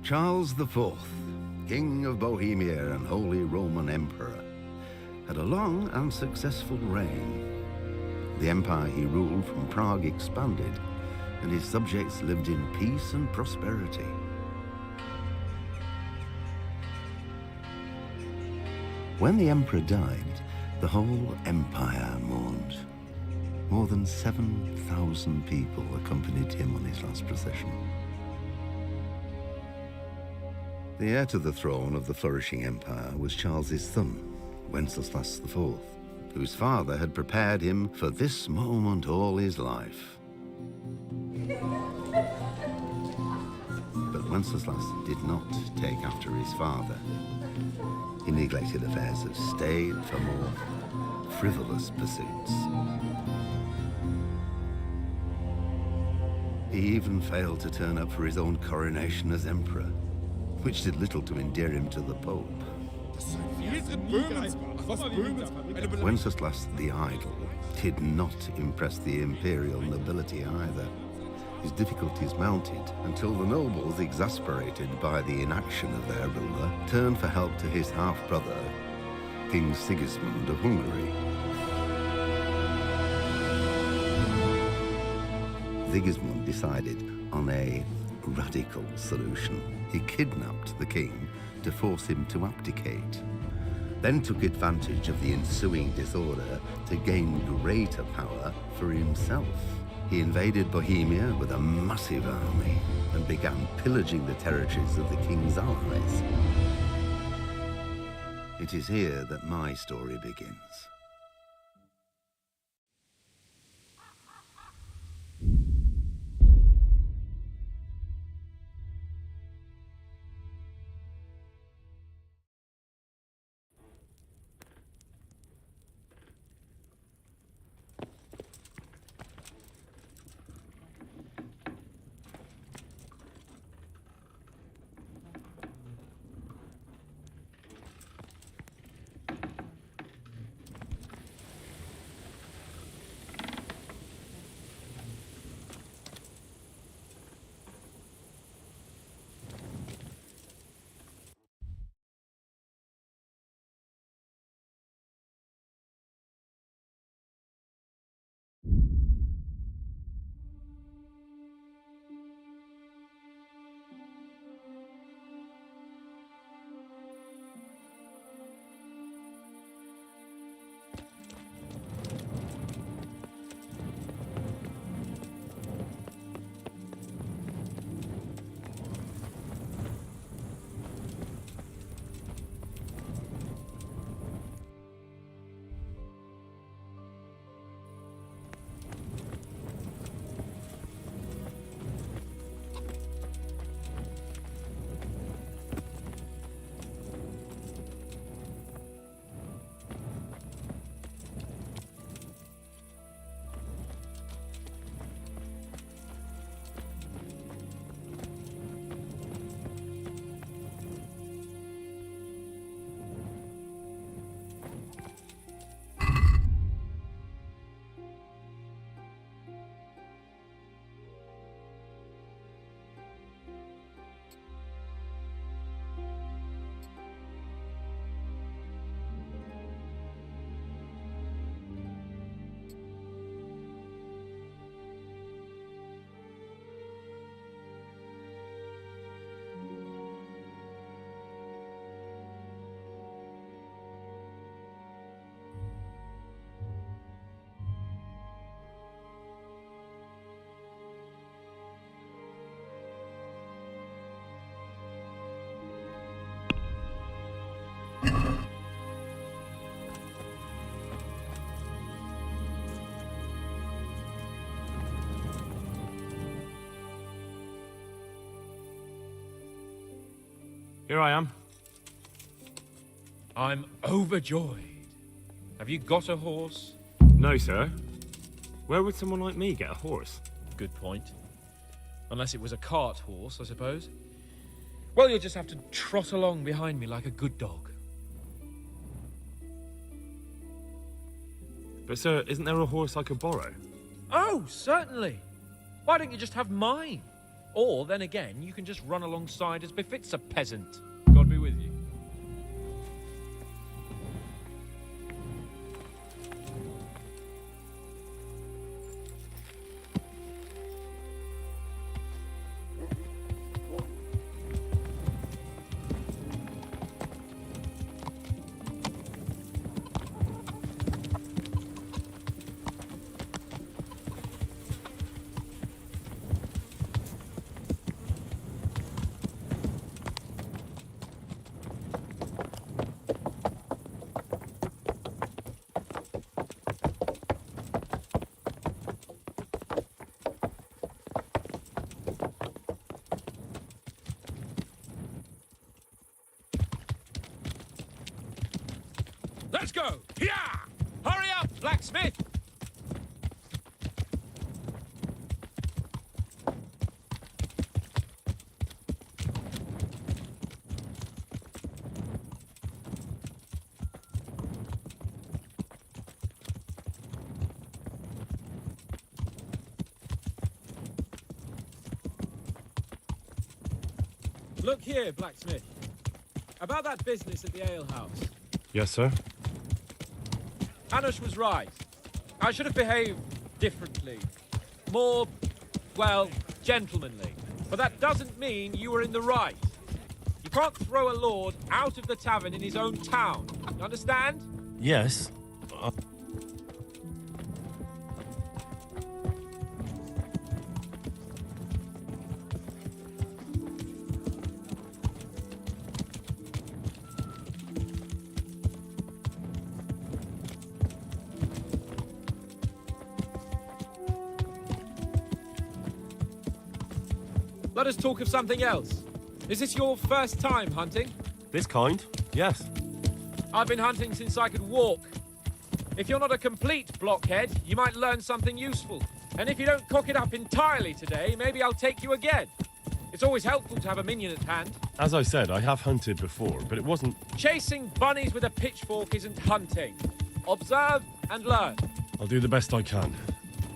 Charles IV, King of Bohemia and Holy Roman Emperor, had a long and successful reign. The empire he ruled from Prague expanded, and his subjects lived in peace and prosperity. When the emperor died, the whole empire mourned. More than 7,000 people accompanied him on his last procession. The heir to the throne of the flourishing empire was Charles's son, Wenceslas IV, whose father had prepared him for this moment all his life. But Wenceslas did not take after his father. He neglected affairs of state for more frivolous pursuits. He even failed to turn up for his own coronation as emperor, which did little to endear him to the Pope. Wenceslas the Idle did not impress the imperial nobility either. His difficulties mounted until the nobles, exasperated by the inaction of their ruler, turned for help to his half-brother, King Sigismund of Hungary. Sigismund decided on a radical solution. He kidnapped the king to force him to abdicate, then took advantage of the ensuing disorder to gain greater power for himself. He invaded Bohemia with a massive army and began pillaging the territories of the king's allies. It is here that my story begins. Here I am. I'm overjoyed. Have you got a horse? No, sir. Where would someone like me get a horse? Good point. Unless it was a cart horse, I suppose. Well, you'll just have to trot along behind me like a good dog. But, sir, isn't there a horse I could borrow? Oh, certainly. Why don't you just have mine? Or, then again, you can just run alongside as befits a peasant. God be with you. Let's go! Yeah! Hurry up, blacksmith! Look here, blacksmith. About that business at the alehouse. Yes, sir? Hanush was right. I should have behaved differently. More, well, gentlemanly. But that doesn't mean you were in the right. You can't throw a lord out of the tavern in his own town. You understand? Yes. Let us talk of something else. Is this your first time hunting? This kind? Yes. I've been hunting since I could walk. If you're not a complete blockhead, you might learn something useful. And if you don't cock it up entirely today, maybe I'll take you again. It's always helpful to have a minion at hand. As I said, I have hunted before, but it wasn't... Chasing bunnies with a pitchfork isn't hunting. Observe and learn. I'll do the best I can,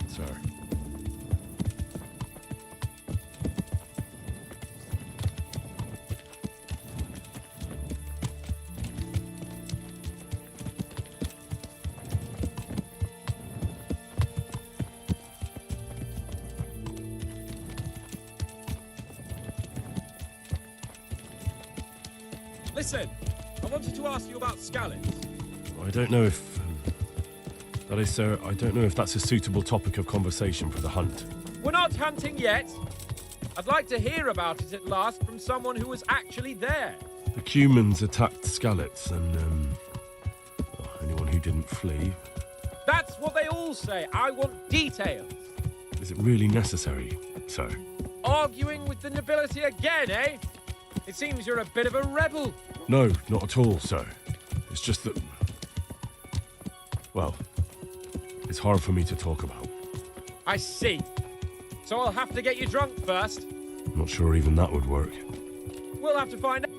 sir. Listen, I wanted to ask you about scallops. I don't know if... that is, sir, I don't know if that's a suitable topic of conversation for the hunt. We're not hunting yet. I'd like to hear about it at last from someone who was actually there. The Cumans attacked Skallets, and, anyone who didn't flee. That's what they all say. I want details. Is it really necessary, sir? Arguing with the nobility again, eh? It seems you're a bit of a rebel. No, not at all, sir. It's just that... well, it's hard for me to talk about. I see. So I'll have to get you drunk first. I'm not sure even that would work. We'll have to find out.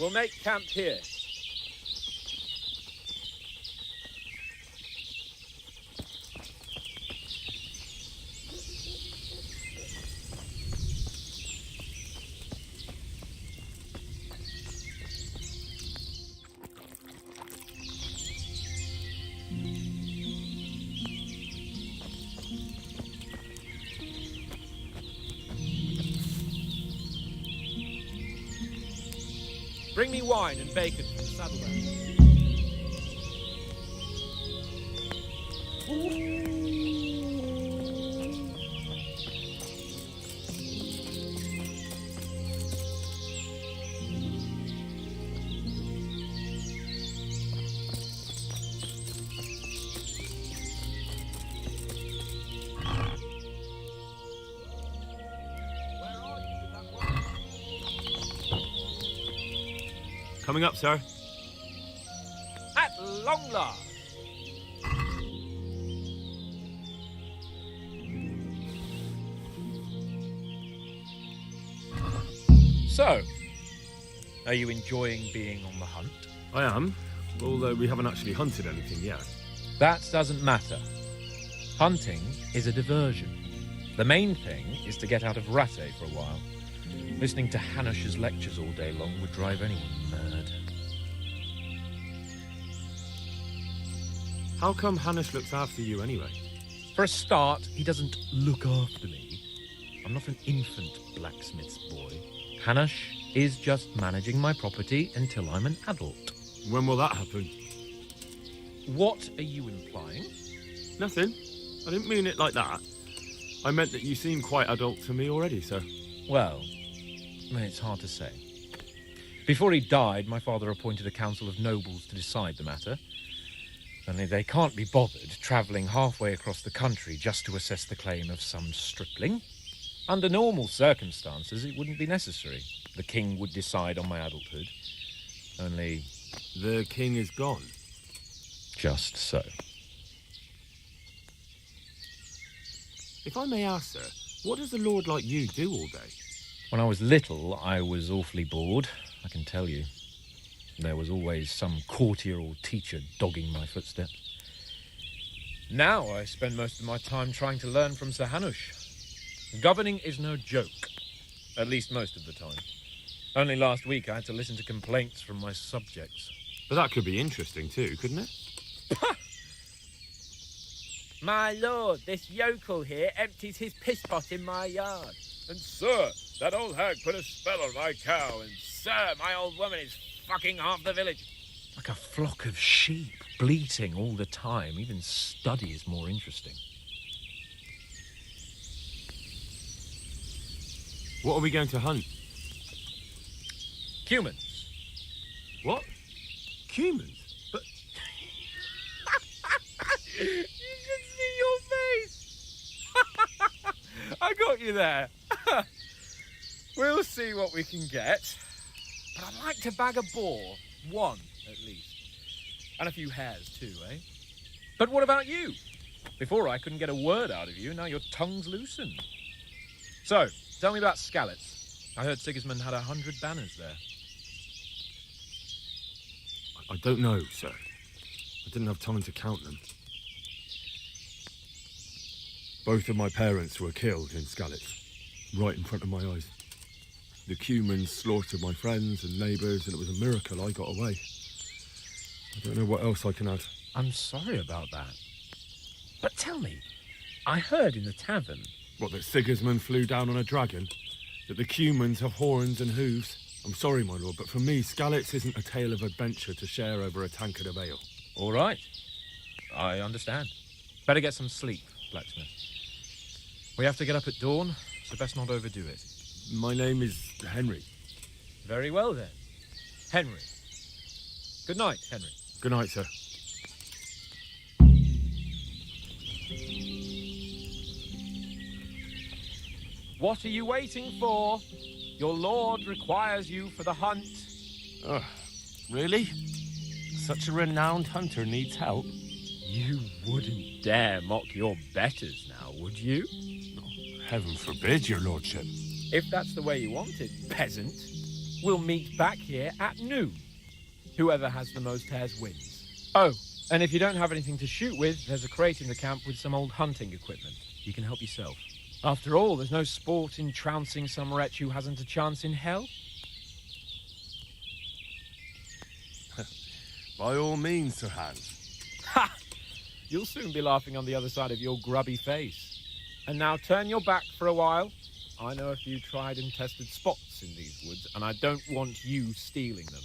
We'll make camp here. Bring me wine and bacon from the saddlebag. Coming up, sir. At long last. So, are you enjoying being on the hunt? I am, although we haven't actually hunted anything yet. That doesn't matter. Hunting is a diversion. The main thing is to get out of Rattay for a while. Listening to Hanush's lectures all day long would drive anyone mad. How come Hanush looks after you anyway? For a start, he doesn't look after me. I'm not an infant blacksmith's boy. Hanush is just managing my property until I'm an adult. When will that happen? What are you implying? Nothing. I didn't mean it like that. I meant that you seem quite adult to me already, sir. Well, it's hard to say. Before he died, my father appointed a council of nobles to decide the matter. Only they can't be bothered travelling halfway across the country just to assess the claim of some stripling. Under normal circumstances, it wouldn't be necessary. The king would decide on my adulthood. Only... The king is gone. just so. If I may ask, sir, what does a lord like you do all day? When I was little, I was awfully bored, I can tell you. There was always some courtier or teacher dogging my footsteps. Now I spend most of my time trying to learn from Sir Hanush. Governing is no joke, at least most of the time. Only last week I had to listen to complaints from my subjects. But that could be interesting too, couldn't it? My lord, this yokel here empties his piss pot in my yard. And sir, that old hag put a spell on my cow. And sir, my old woman is fucking half the village. Like a flock of sheep, bleating all the time. Even study is more interesting. What are we going to hunt? Humans. What? Humans? But You should see your face. I got you there. We'll see what we can get. But I'd like to bag a boar. One, at least. And a few hares, too, eh? But what about you? Before I couldn't get a word out of you, now your tongue's loosened. So, tell me about Skalitz. I heard Sigismund had 100 banners there. I don't know, sir. I didn't have time to count them. Both of my parents were killed in Skalitz, right in front of my eyes. The Cumans slaughtered my friends and neighbours, and it was a miracle I got away. I don't know what else I can add. I'm sorry about that. But tell me, I heard in the tavern... What, that Sigismund flew down on a dragon? That the Cumans have horns and hooves? I'm sorry, my lord, but for me, Skalitz isn't a tale of adventure to share over a tankard of ale. All right. I understand. Better get some sleep, blacksmith. We have to get up at dawn, so best not overdo it. My name is Henry. Very well, then. Henry. Good night, Henry. Good night, sir. What are you waiting for? Your lord requires you for the hunt. Really? Such a renowned hunter needs help? You wouldn't dare mock your betters now, would you? Heaven forbid, your lordship. If that's the way you want it, peasant, we'll meet back here at noon. Whoever has the most hares wins. Oh, and if you don't have anything to shoot with, there's a crate in the camp with some old hunting equipment. You can help yourself. After all, there's no sport in trouncing some wretch who hasn't a chance in hell. By all means, Sir Hans. Ha! You'll soon be laughing on the other side of your grubby face. And now turn your back for a while. I know a few tried and tested spots in these woods, and I don't want you stealing them.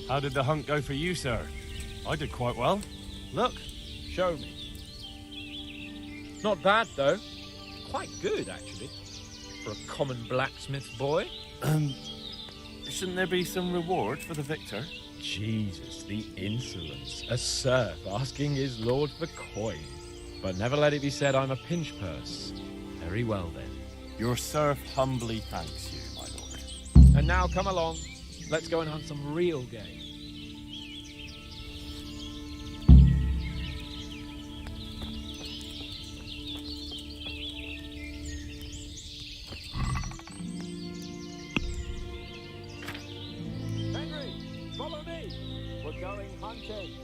How did the hunt go for you, sir? I did quite well. Look. Show me. Not bad, though. Quite good, actually. For a common blacksmith boy. Shouldn't there be some reward for the victor? Jesus, the insolence. A serf asking his lord for coin. But never let it be said I'm a pinch purse. Very well, then. Your serf humbly thanks you, my lord. And now come along. Let's go and hunt some real game. Henry, follow me. We're going hunting.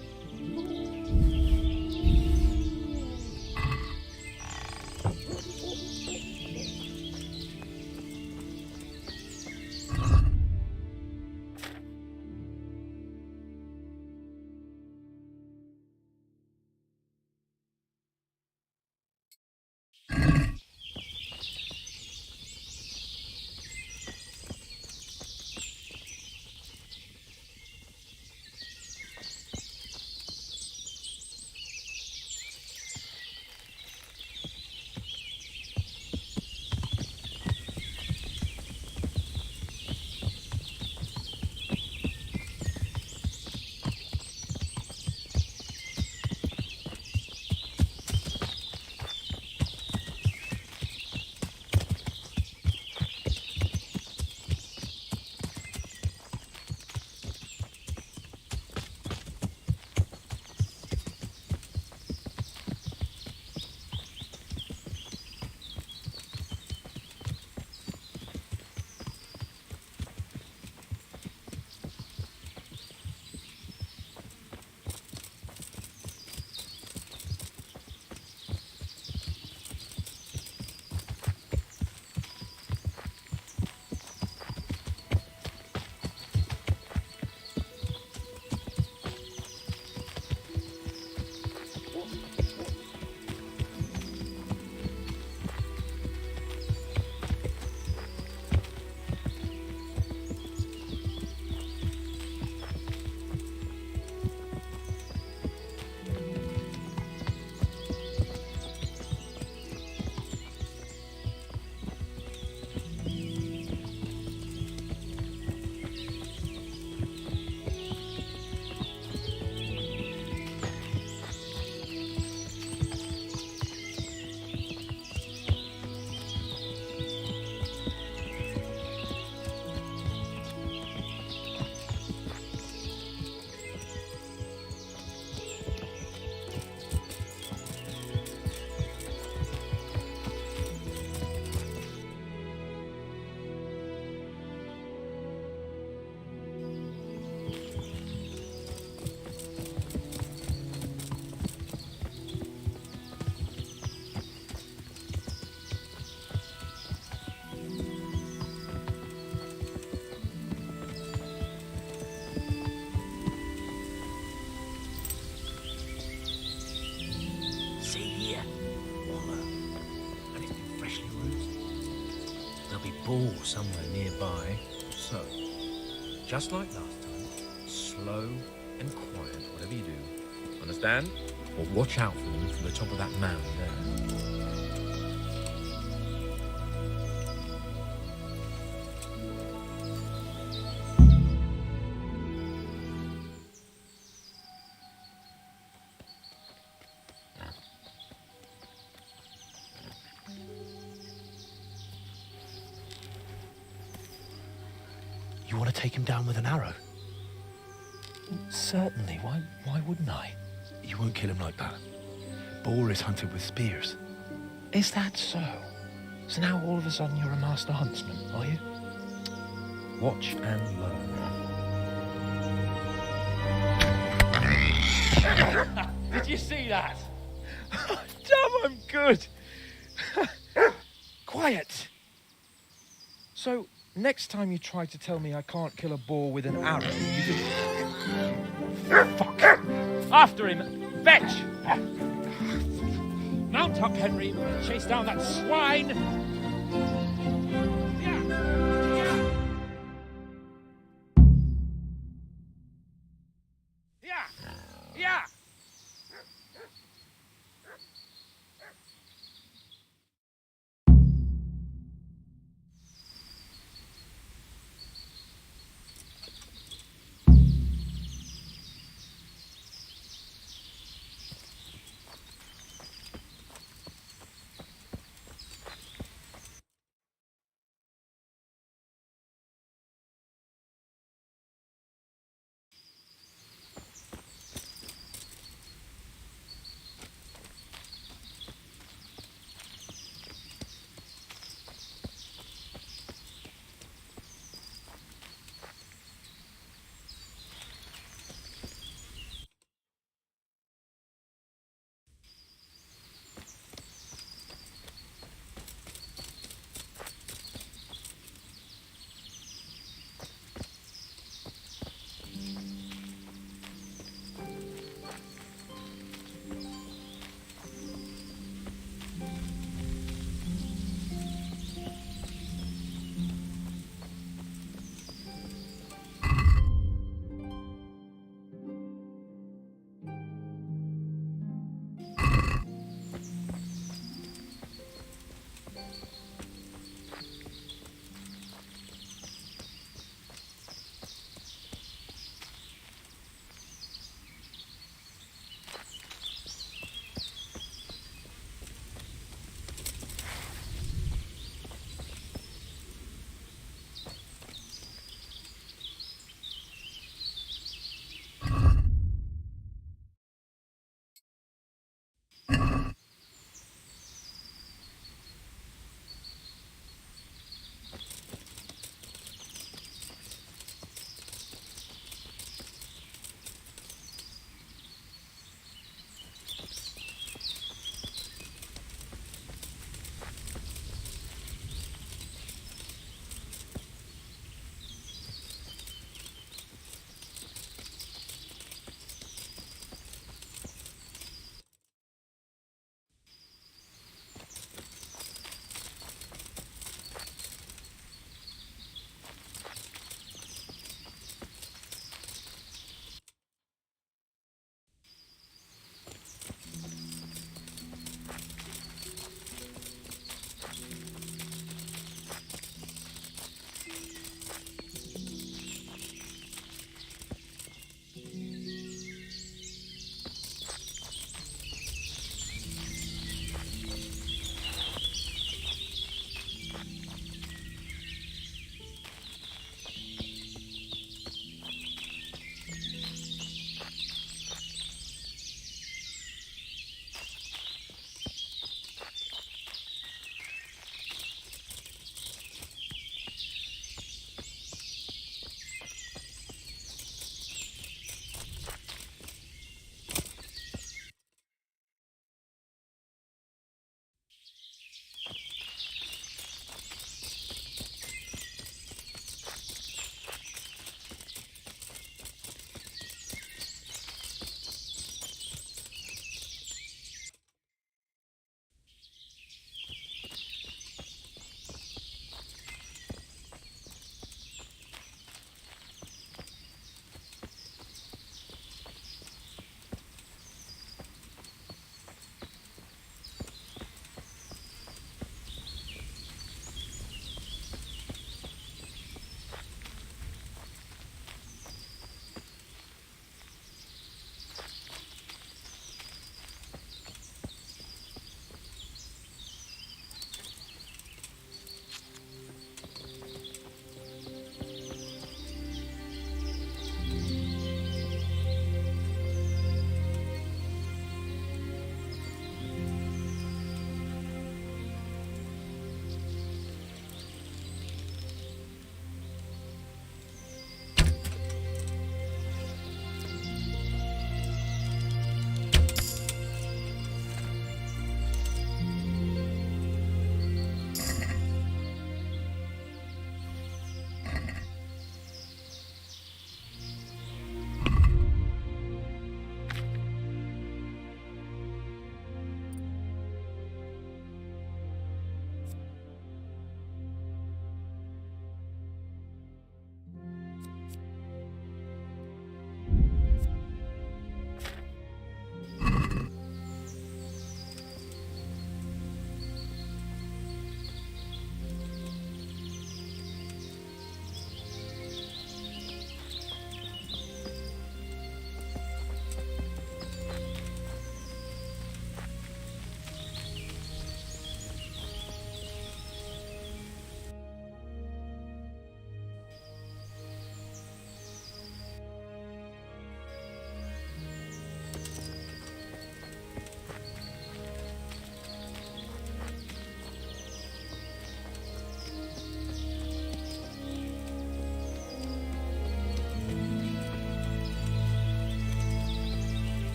freshly roosted. There'll be boar somewhere nearby. So, just like last time, slow and quiet, whatever you do. Understand? Or watch out for them from the top of that mound there. You want to take him down with an arrow? Certainly. Why wouldn't I? You won't kill him like that. Boar is hunted with spears. Is that so? So now all of a sudden you're a master huntsman, are you? Watch and learn. Did you see that? Damn, I'm good. Quiet. So, next time you try to tell me I can't kill a boar with an arrow, you do... Fuck! After him! Fetch! Mount up, Henry. Chase down that swine. Yeah.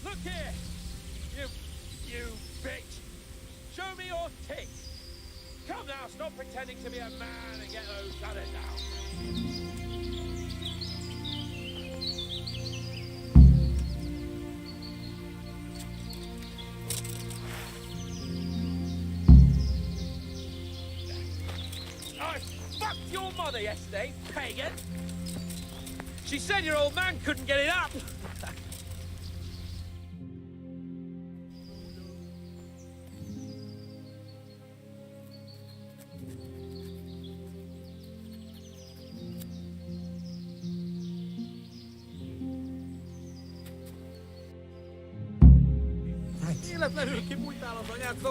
Look here! You bitch! Show me your tits! Come now, stop pretending to be a man and get those gunners out. I fucked your mother yesterday, pagan! She said your old man couldn't get it up!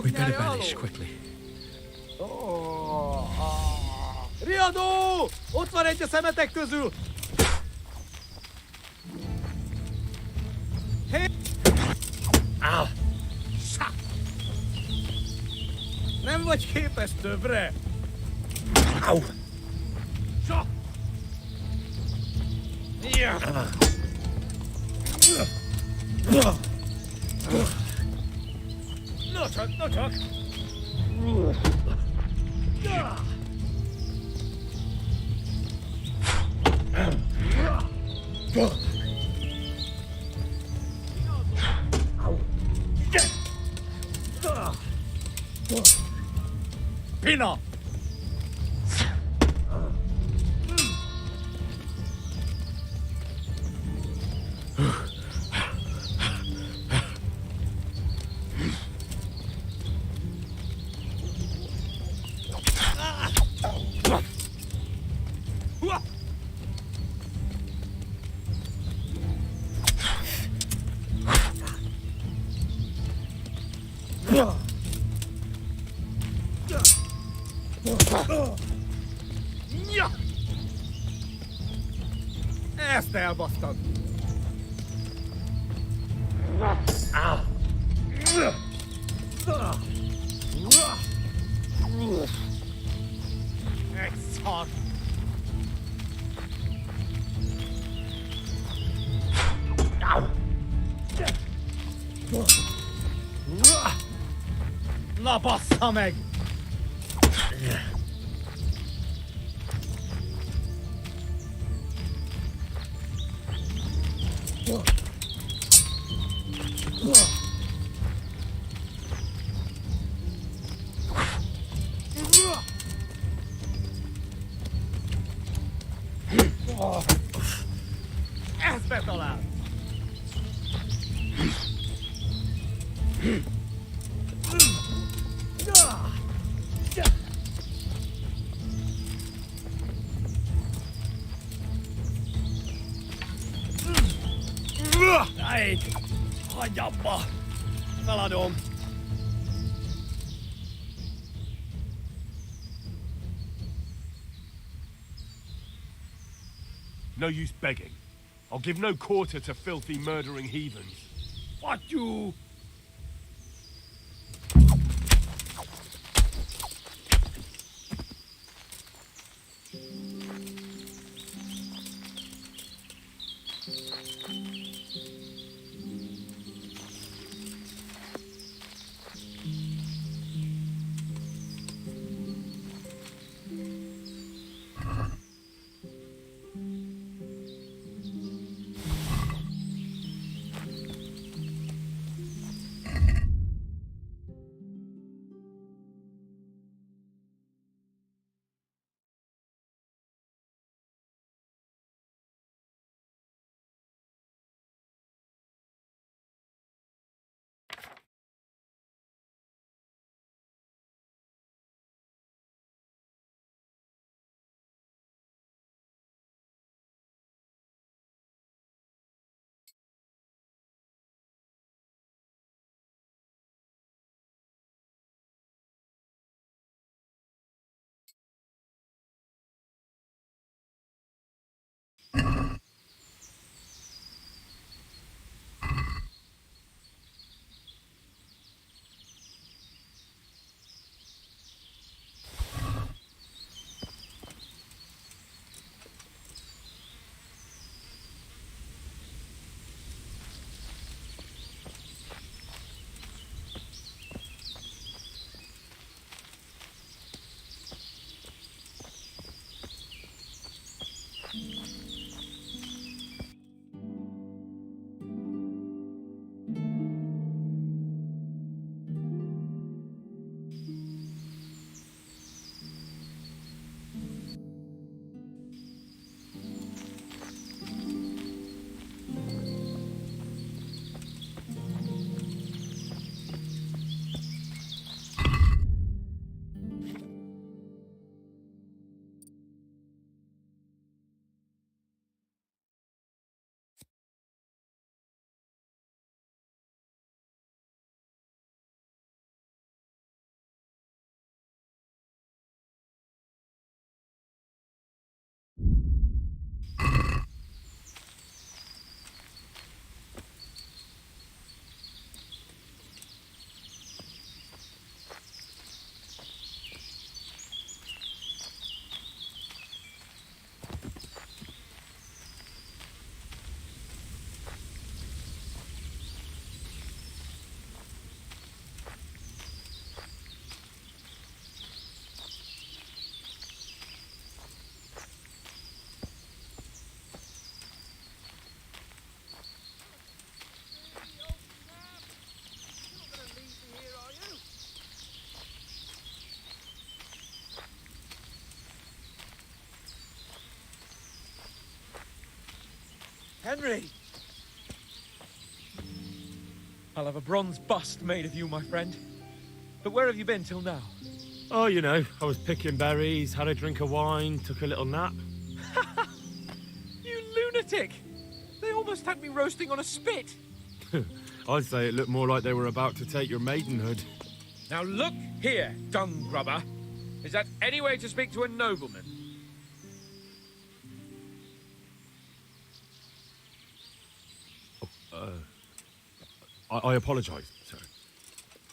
We better vanish quickly. Riadó! Ott van egy a szemetek közül! Nem vagy képes többre? Au! Sa! Ja! No csak, no csak! Pina! Ja! Ezt elbasztad! Egy szar! Na bassza meg! Ez betalál! Egy! Hagyj abba! Feladom! No use begging. I'll give no quarter to filthy, murdering heathens. What you? Henry! I'll have a bronze bust made of you, my friend. But where have you been till now? Oh, you know, I was picking berries, had a drink of wine, took a little nap. You lunatic! They almost had me roasting on a spit! I'd say it looked more like they were about to take your maidenhood. Now look here, dung grubber. Is that any way to speak to a nobleman? I apologise, sir.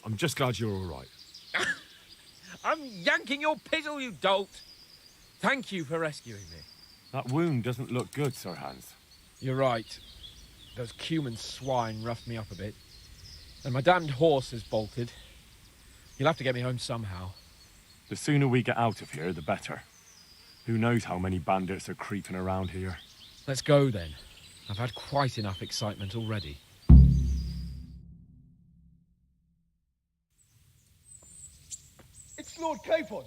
I'm just glad you're all right. I'm yanking your pizzle, you dolt! Thank you for rescuing me. That wound doesn't look good, Sir Hans. You're right. Those cumin swine roughed me up a bit. And my damned horse is bolted. You'll have to get me home somehow. The sooner we get out of here, the better. Who knows how many bandits are creeping around here. Let's go then. I've had quite enough excitement already. It's Lord Capon.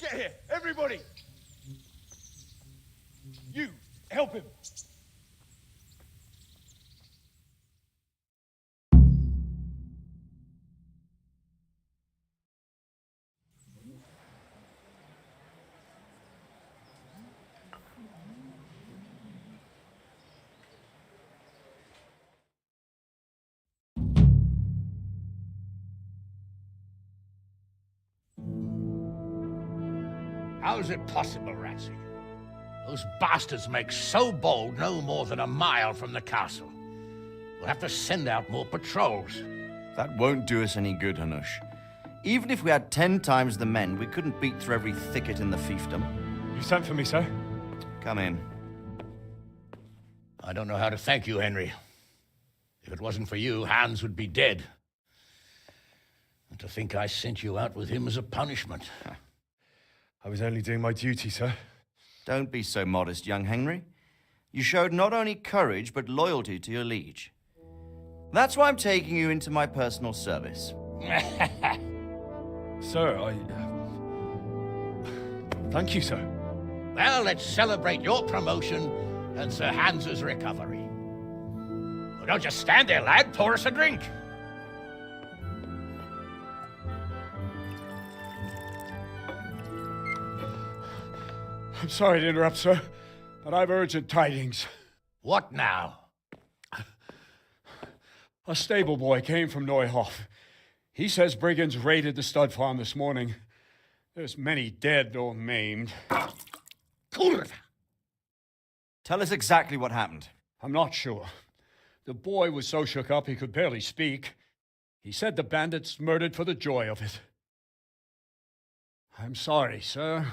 Get here, everybody. You, help him. How is it possible, Ratsy? Those bastards make so bold no more than a mile from the castle. We'll have to send out more patrols. That won't do us any good, Hanush. Even if we had 10 times the men, we couldn't beat through every thicket in the fiefdom. You sent for me, sir? Come in. I don't know how to thank you, Henry. If it wasn't for you, Hans would be dead. And to think I sent you out with him as a punishment. I was only doing my duty, sir. Don't be so modest, young Henry. You showed not only courage, but loyalty to your liege. That's why I'm taking you into my personal service. Sir, thank you, sir. Well, let's celebrate your promotion and Sir Hans's recovery. Well, don't just stand there, lad. Pour us a drink. I'm sorry to interrupt, sir, but I've urgent tidings. What now? A stable boy came from Neuhof. He says brigands raided the stud farm this morning. There's many dead or maimed. Kurva! Tell us exactly what happened. I'm not sure. The boy was so shook up he could barely speak. He said the bandits murdered for the joy of it. I'm sorry, sir.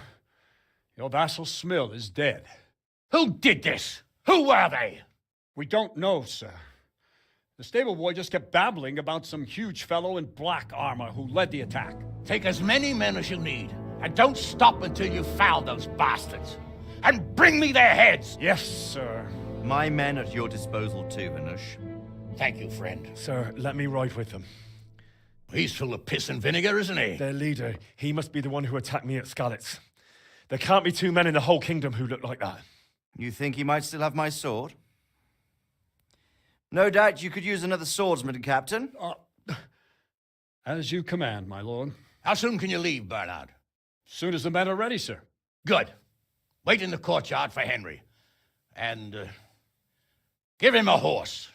Your vassal Smill is dead. Who did this? Who were they? We don't know, sir. The stable boy just kept babbling about some huge fellow in black armor who led the attack. Take as many men as you need, and don't stop until you've found those bastards. And bring me their heads! Yes, sir. My men at your disposal too, Hanush. Thank you, friend. Sir, let me ride with them. He's full of piss and vinegar, isn't he? Their leader, he must be the one who attacked me at Skalitz. There can't be 2 men in the whole kingdom who look like that. You think he might still have my sword? No doubt you could use another swordsman, Captain. As you command, my lord. How soon can you leave, Bernard? Soon as the men are ready, sir. Good. Wait in the courtyard for Henry. And, give him a horse.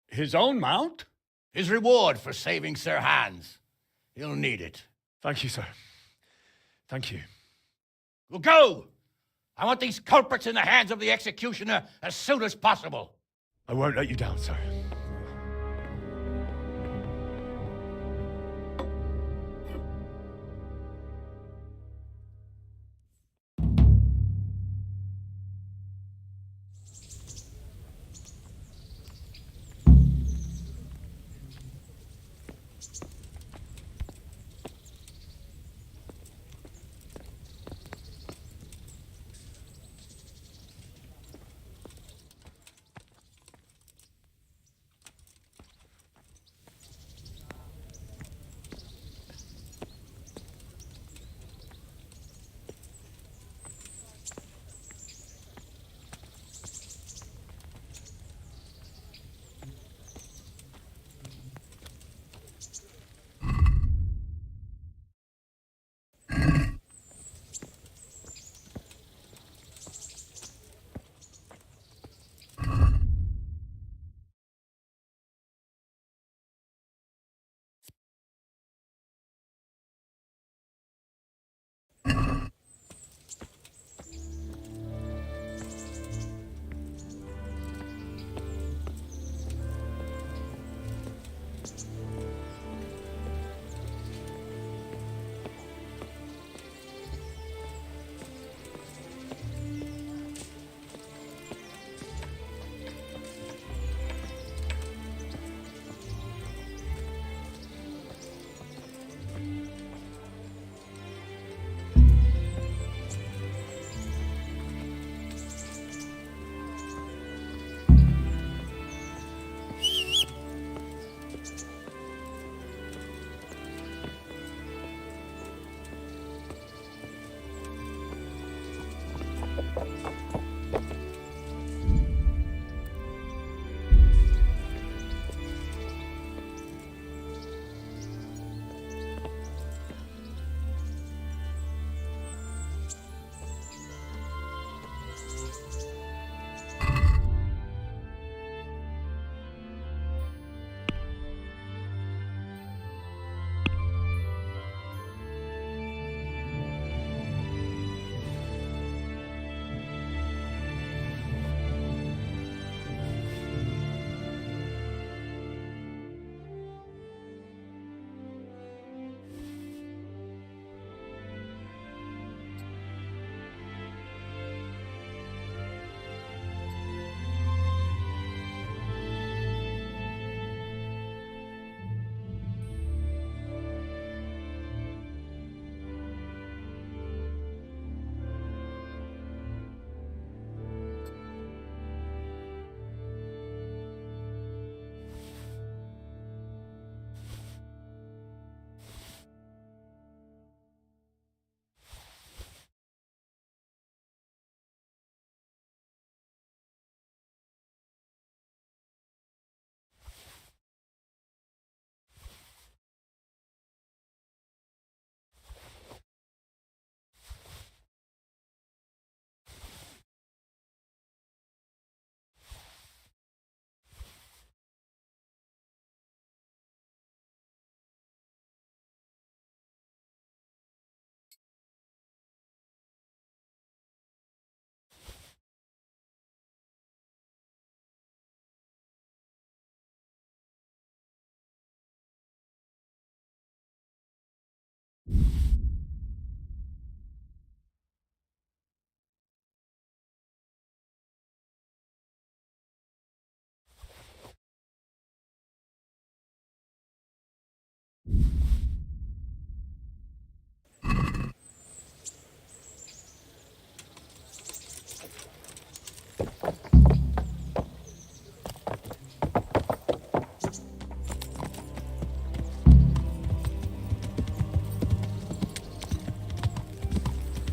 His own mount? His reward for saving Sir Hans. He'll need it. Thank you, sir. Thank you. Well, go! I want these culprits in the hands of the executioner as soon as possible. I won't let you down, sir.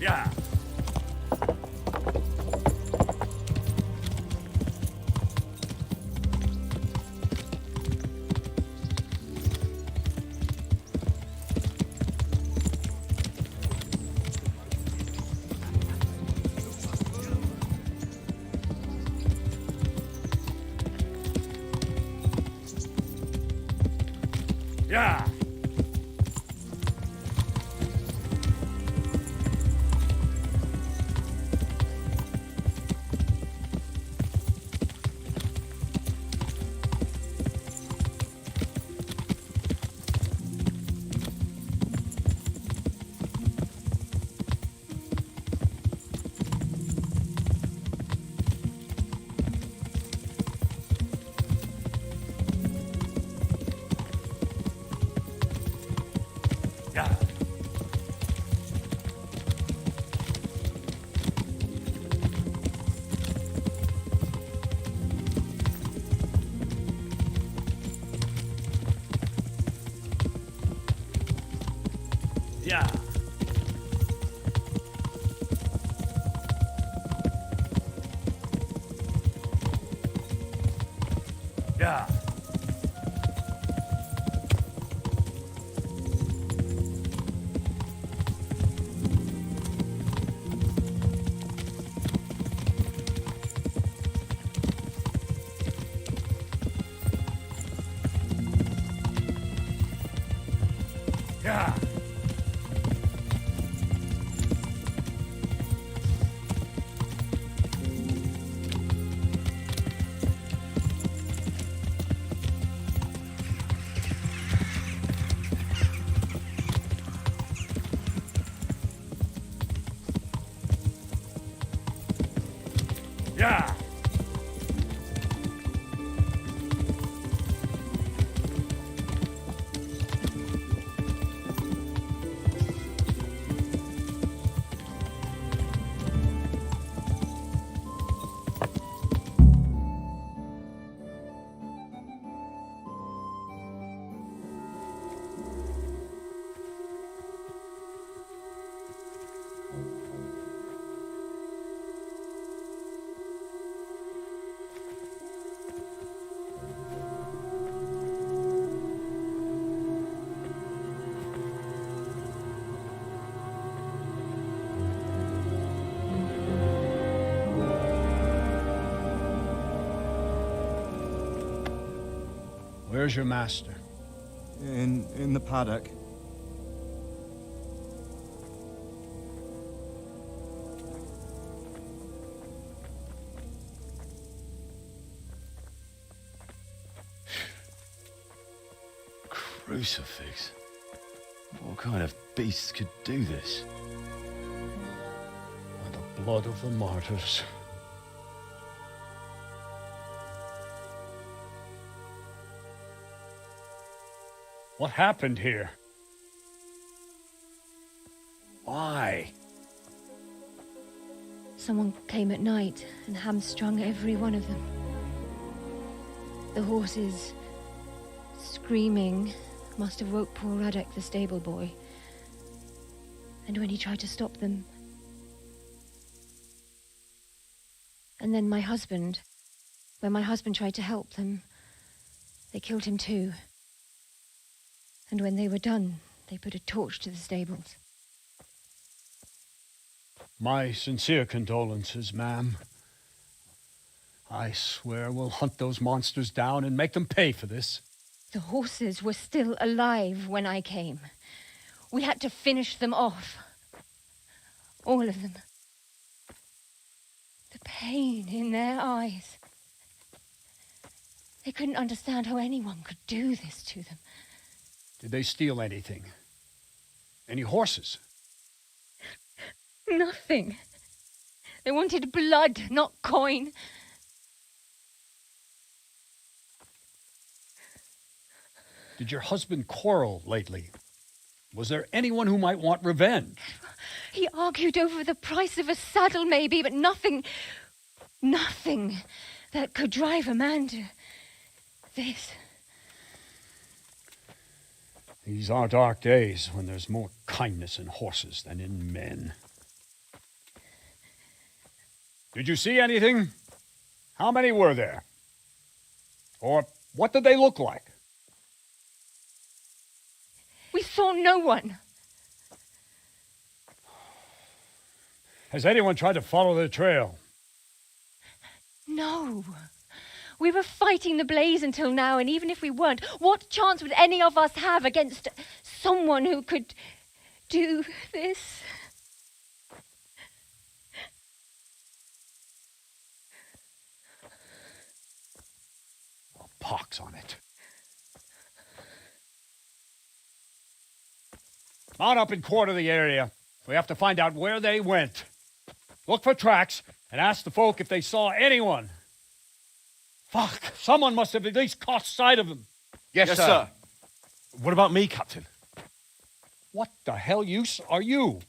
Yeah. Yeah. Yeah. Yeah. Yeah. Yeah. Where's your master? In the paddock. Crucifix? What kind of beast could do this? By the blood of the martyrs. What happened here? Why? Someone came at night and hamstrung every one of them. The horses, screaming, must have woke poor Radek, the stable boy. And when he tried to stop them... And then my husband, when my husband tried to help them, they killed him too. And when they were done, they put a torch to the stables. My sincere condolences, ma'am. I swear we'll hunt those monsters down and make them pay for this. The horses were still alive when I came. We had to finish them off. All of them. The pain in their eyes. They couldn't understand how anyone could do this to them. Did they steal anything? Any horses? Nothing. They wanted blood, not coin. Did your husband quarrel lately? Was there anyone who might want revenge? He argued over the price of a saddle, maybe, but nothing that could drive a man to this. These are dark days when there's more kindness in horses than in men. Did you see anything? How many were there? Or what did they look like? We saw no one. Has anyone tried to follow their trail? No. We were fighting the blaze until now, and even if we weren't, what chance would any of us have against someone who could do this? Well, pox on it. Mount up and quarter the area. We have to find out where they went. Look for tracks and ask the folk if they saw anyone. Fuck, someone must have at least caught sight of them. Yes, sir. What about me, Captain? What the hell use are you?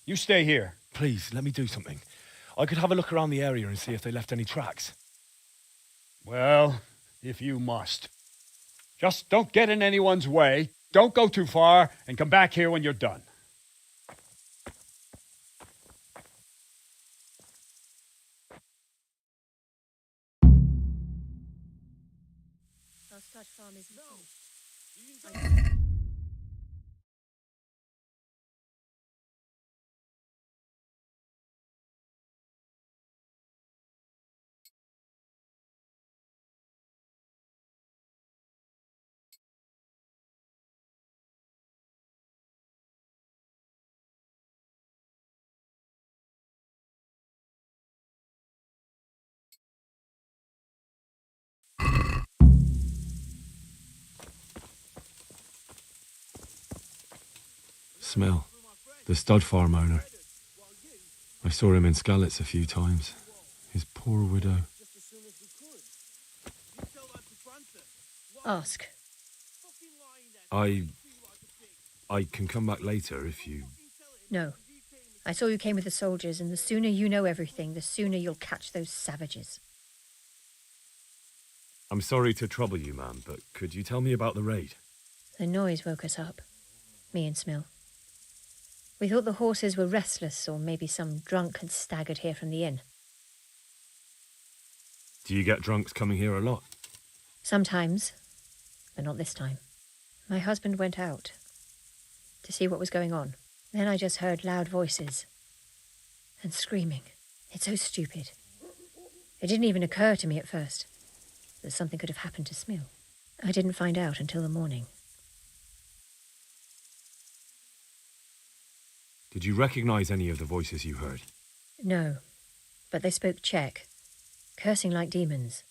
You stay here. Please, let me do something. I could have a look around the area and see if they left any tracks. Well, if you must. Just don't get in anyone's way, don't go too far, and come back here when you're done. Our stud farm isn't finished. Smell. The stud farm owner. I saw him in Skalitz a few times. His poor widow. Ask. I can come back later if you... No. I saw you came with the soldiers, and the sooner you know everything, the sooner you'll catch those savages. I'm sorry to trouble you, ma'am, but could you tell me about the raid? The noise woke us up. Me and Smill. We thought the horses were restless, or maybe some drunk had staggered here from the inn. Do you get drunks coming here a lot? Sometimes, but not this time. My husband went out to see what was going on. Then I just heard loud voices and screaming. It's so stupid. It didn't even occur to me at first that something could have happened to Smill. I didn't find out until the morning. Did you recognize any of the voices you heard? No, but they spoke Czech, cursing like demons,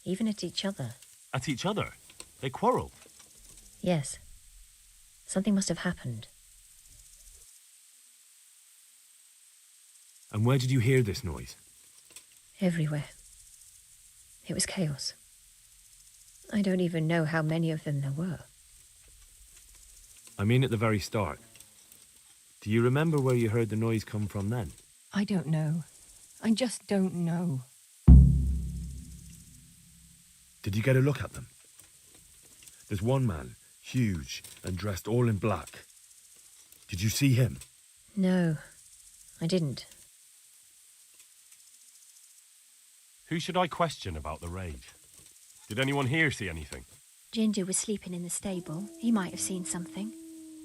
even at each other. At each other? They quarrelled? Yes. Something must have happened. And where did you hear this noise? Everywhere. It was chaos. I don't even know how many of them there were. I mean at the very start. Do you remember where you heard the noise come from then? I don't know. I just don't know. Did you get a look at them? There's one man, huge and dressed all in black. Did you see him? No, I didn't. Who should I question about the raid? Did anyone here see anything? Ginger was sleeping in the stable. He might have seen something.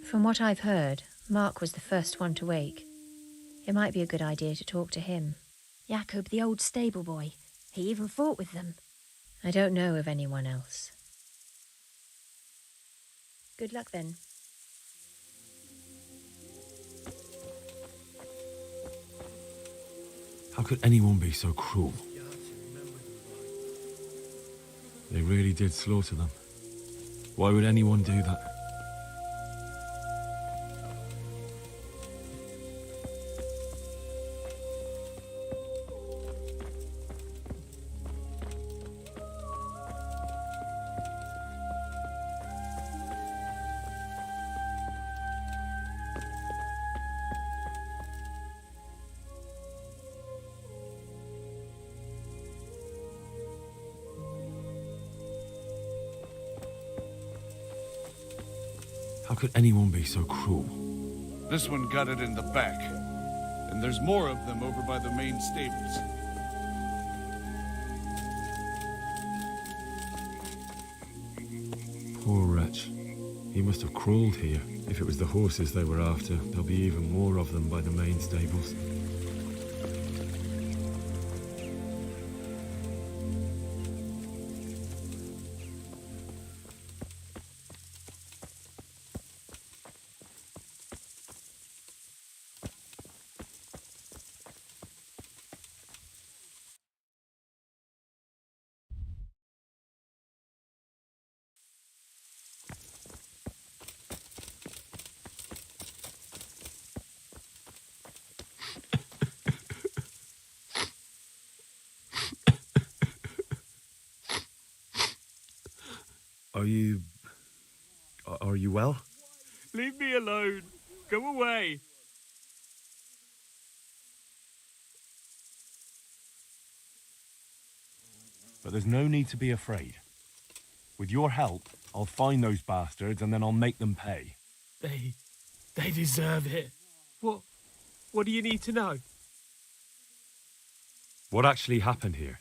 From what I've heard, Mark was the first one to wake. It might be a good idea to talk to him. Jakob, the old stable boy. He even fought with them. I don't know of anyone else. Good luck then. How could anyone be so cruel? They really did slaughter them. Why would anyone do that? How could anyone be so cruel? This one got it in the back. And there's more of them over by the main stables. Poor wretch. He must have crawled here. If it was the horses they were after, there'll be even more of them by the main stables. Are you well? Leave me alone. Go away. But there's no need to be afraid. With your help, I'll find those bastards and then I'll make them pay. They deserve it. What do you need to know? What actually happened here?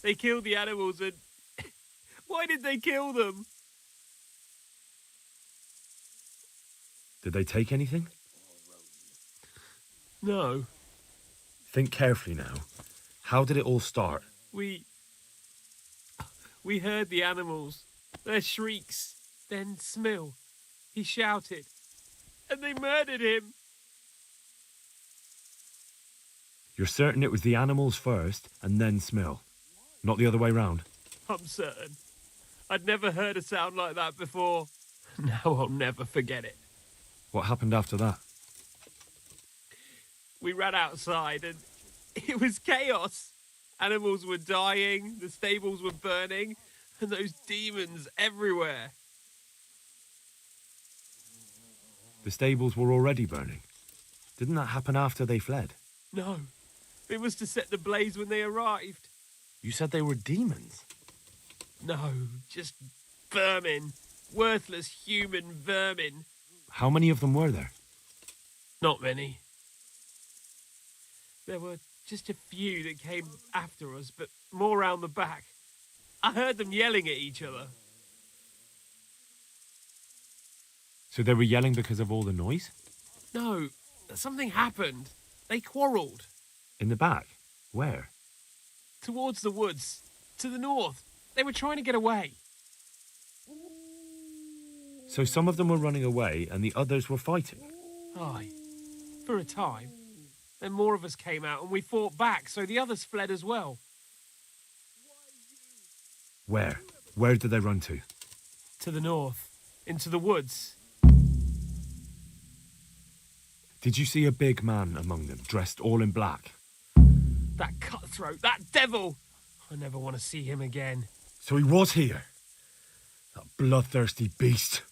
They killed the animals and... Why did they kill them? Did they take anything? No. Think carefully now. How did it all start? We heard the animals, their shrieks, then Smill. He shouted, and they murdered him. You're certain it was the animals first and then Smill, not the other way round? I'm certain. I'd never heard a sound like that before. Now I'll never forget it. What happened after that? We ran outside and it was chaos. Animals were dying, the stables were burning, and those demons everywhere. The stables were already burning. Didn't that happen after they fled? No, it was to set the blaze when they arrived. You said they were demons. No, just vermin. Worthless human vermin. How many of them were there? Not many. There were just a few that came after us, but more round the back. I heard them yelling at each other. So they were yelling because of all the noise? No, something happened. They quarrelled. In the back? Where? Towards the woods. To the north. They were trying to get away. So some of them were running away and the others were fighting? Aye. For a time. Then more of us came out and we fought back, so the others fled as well. Where? Where did they run to? To the north. Into the woods. Did you see a big man among them, dressed all in black? That cutthroat, that devil! I never want to see him again. So he was here? That bloodthirsty beast.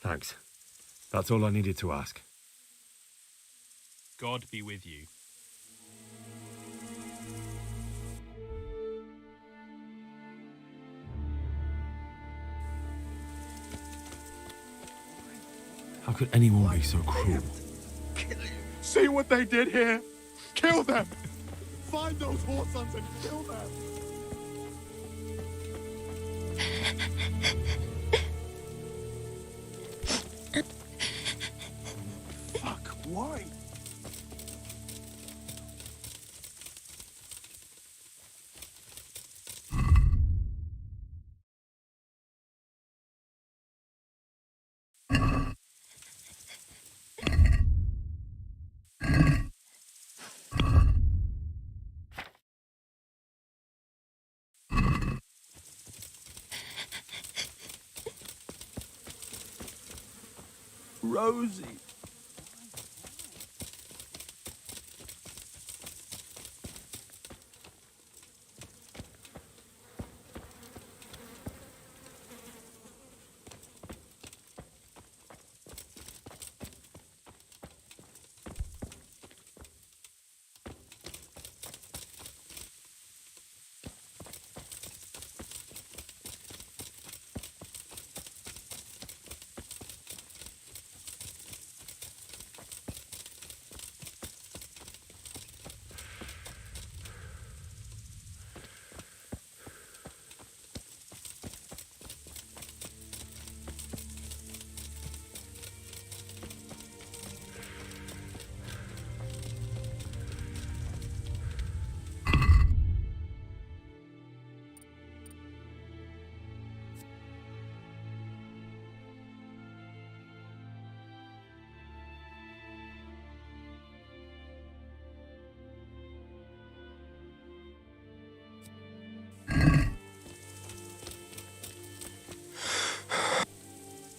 Thanks. That's all I needed to ask. God be with you. How could anyone be so cruel? See what they did here? Kill them! Find those whoresons and kill them! Fuck, why? Rosie.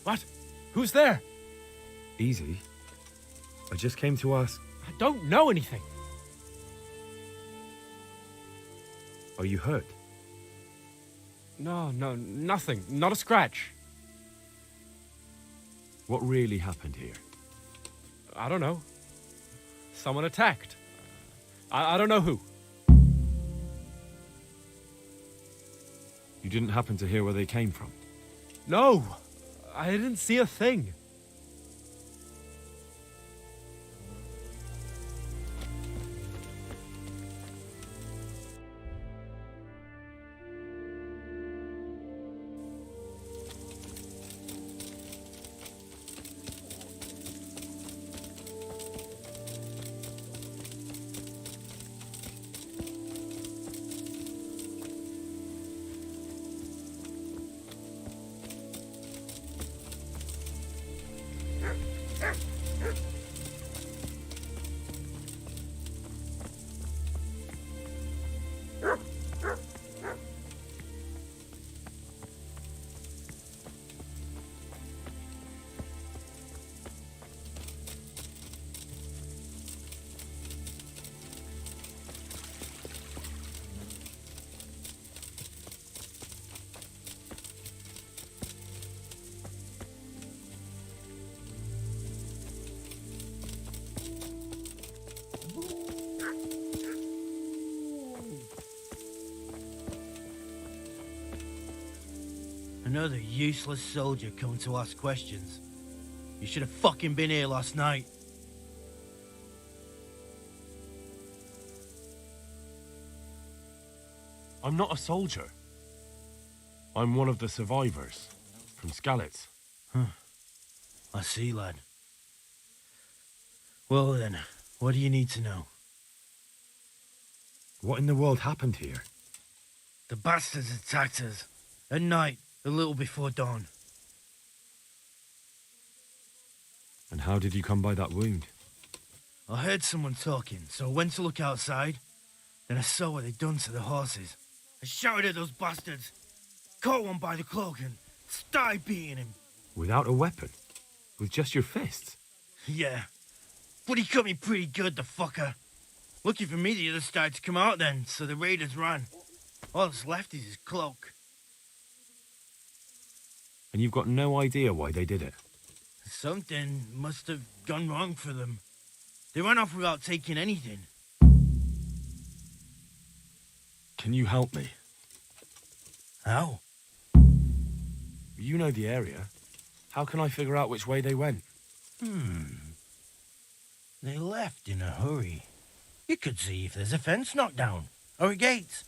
What? Who's there? Easy. I just came to ask... I don't know anything. Are you hurt? No, nothing. Not a scratch. What really happened here? I don't know. Someone attacked. I don't know who. You didn't happen to hear where they came from? No, I didn't see a thing. Another useless soldier coming to ask questions. You should have fucking been here last night. I'm not a soldier. I'm one of the survivors from Skalitz. I see, lad. Well then, what do you need to know? What in the world happened here? The bastards attacked us. At night, a little before dawn. And how did you come by that wound? I heard someone talking, so I went to look outside. Then I saw what they'd done to the horses. I shouted at those bastards, caught one by the cloak and started beating him. Without a weapon? With just your fists? Yeah, but he cut me pretty good, the fucker. Lucky for me, the others started to come out then, so the raiders ran. All that's left is his cloak. And you've got no idea why they did it? Something must have gone wrong for them. They ran off without taking anything. Can you help me? How? You know the area. How can I figure out which way they went? They left in a hurry. You could see if there's a fence knocked down, or a gate.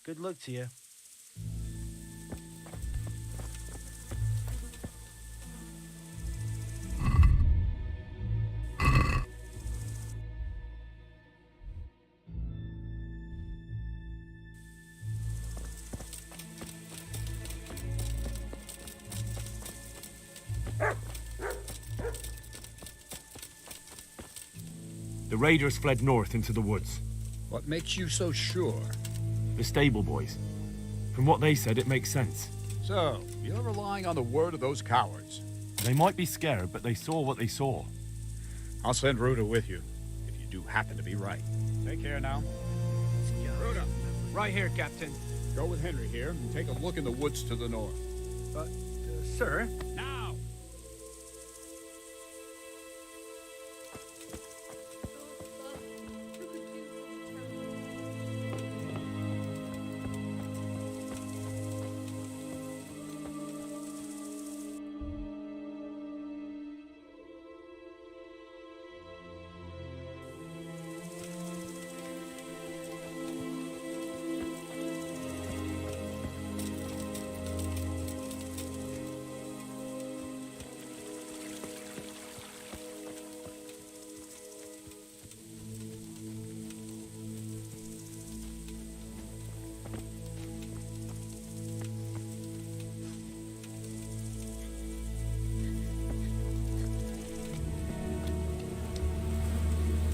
Good luck to you. The raiders fled north into the woods. What makes you so sure? The stable boys. From what they said, it makes sense. So, you're relying on the word of those cowards. They might be scared, but they saw what they saw. I'll send Ruda with you, if you do happen to be right. Take care now. Ruda, Right here, Captain. go with Henry here and take a look in the woods to the north. But, sir? Now!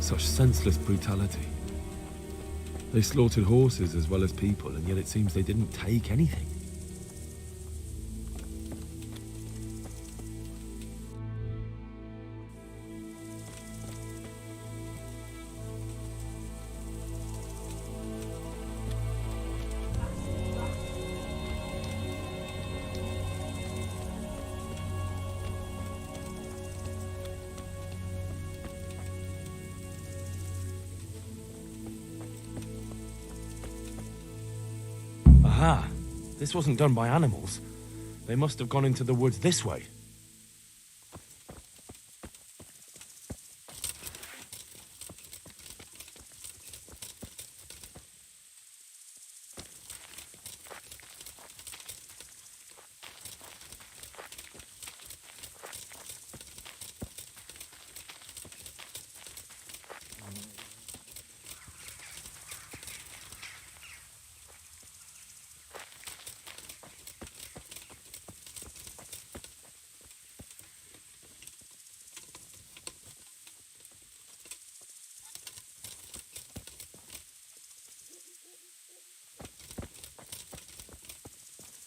Such senseless brutality. They slaughtered horses as well as people, and yet it seems they didn't take anything. Aha! This wasn't done by animals. They must have gone into the woods this way.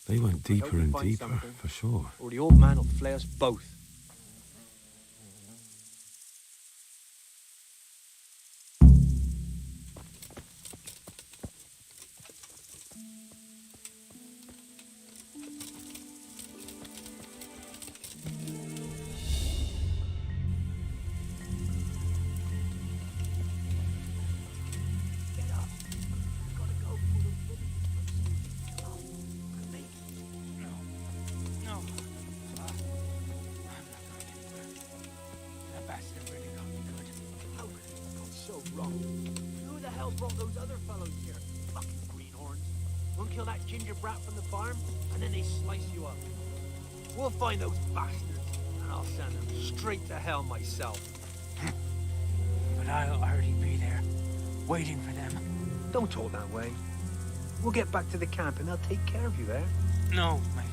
They went deeper and deeper, for sure. Or the old man will flay us both. brought those other fellows here. Fucking greenhorns. One kill that ginger brat from the farm, and then they slice you up. We'll find those bastards, and I'll send them straight to hell myself. But I'll already be there, waiting for them. Don't talk that way. We'll get back to the camp, and they'll take care of you there. No, my friend.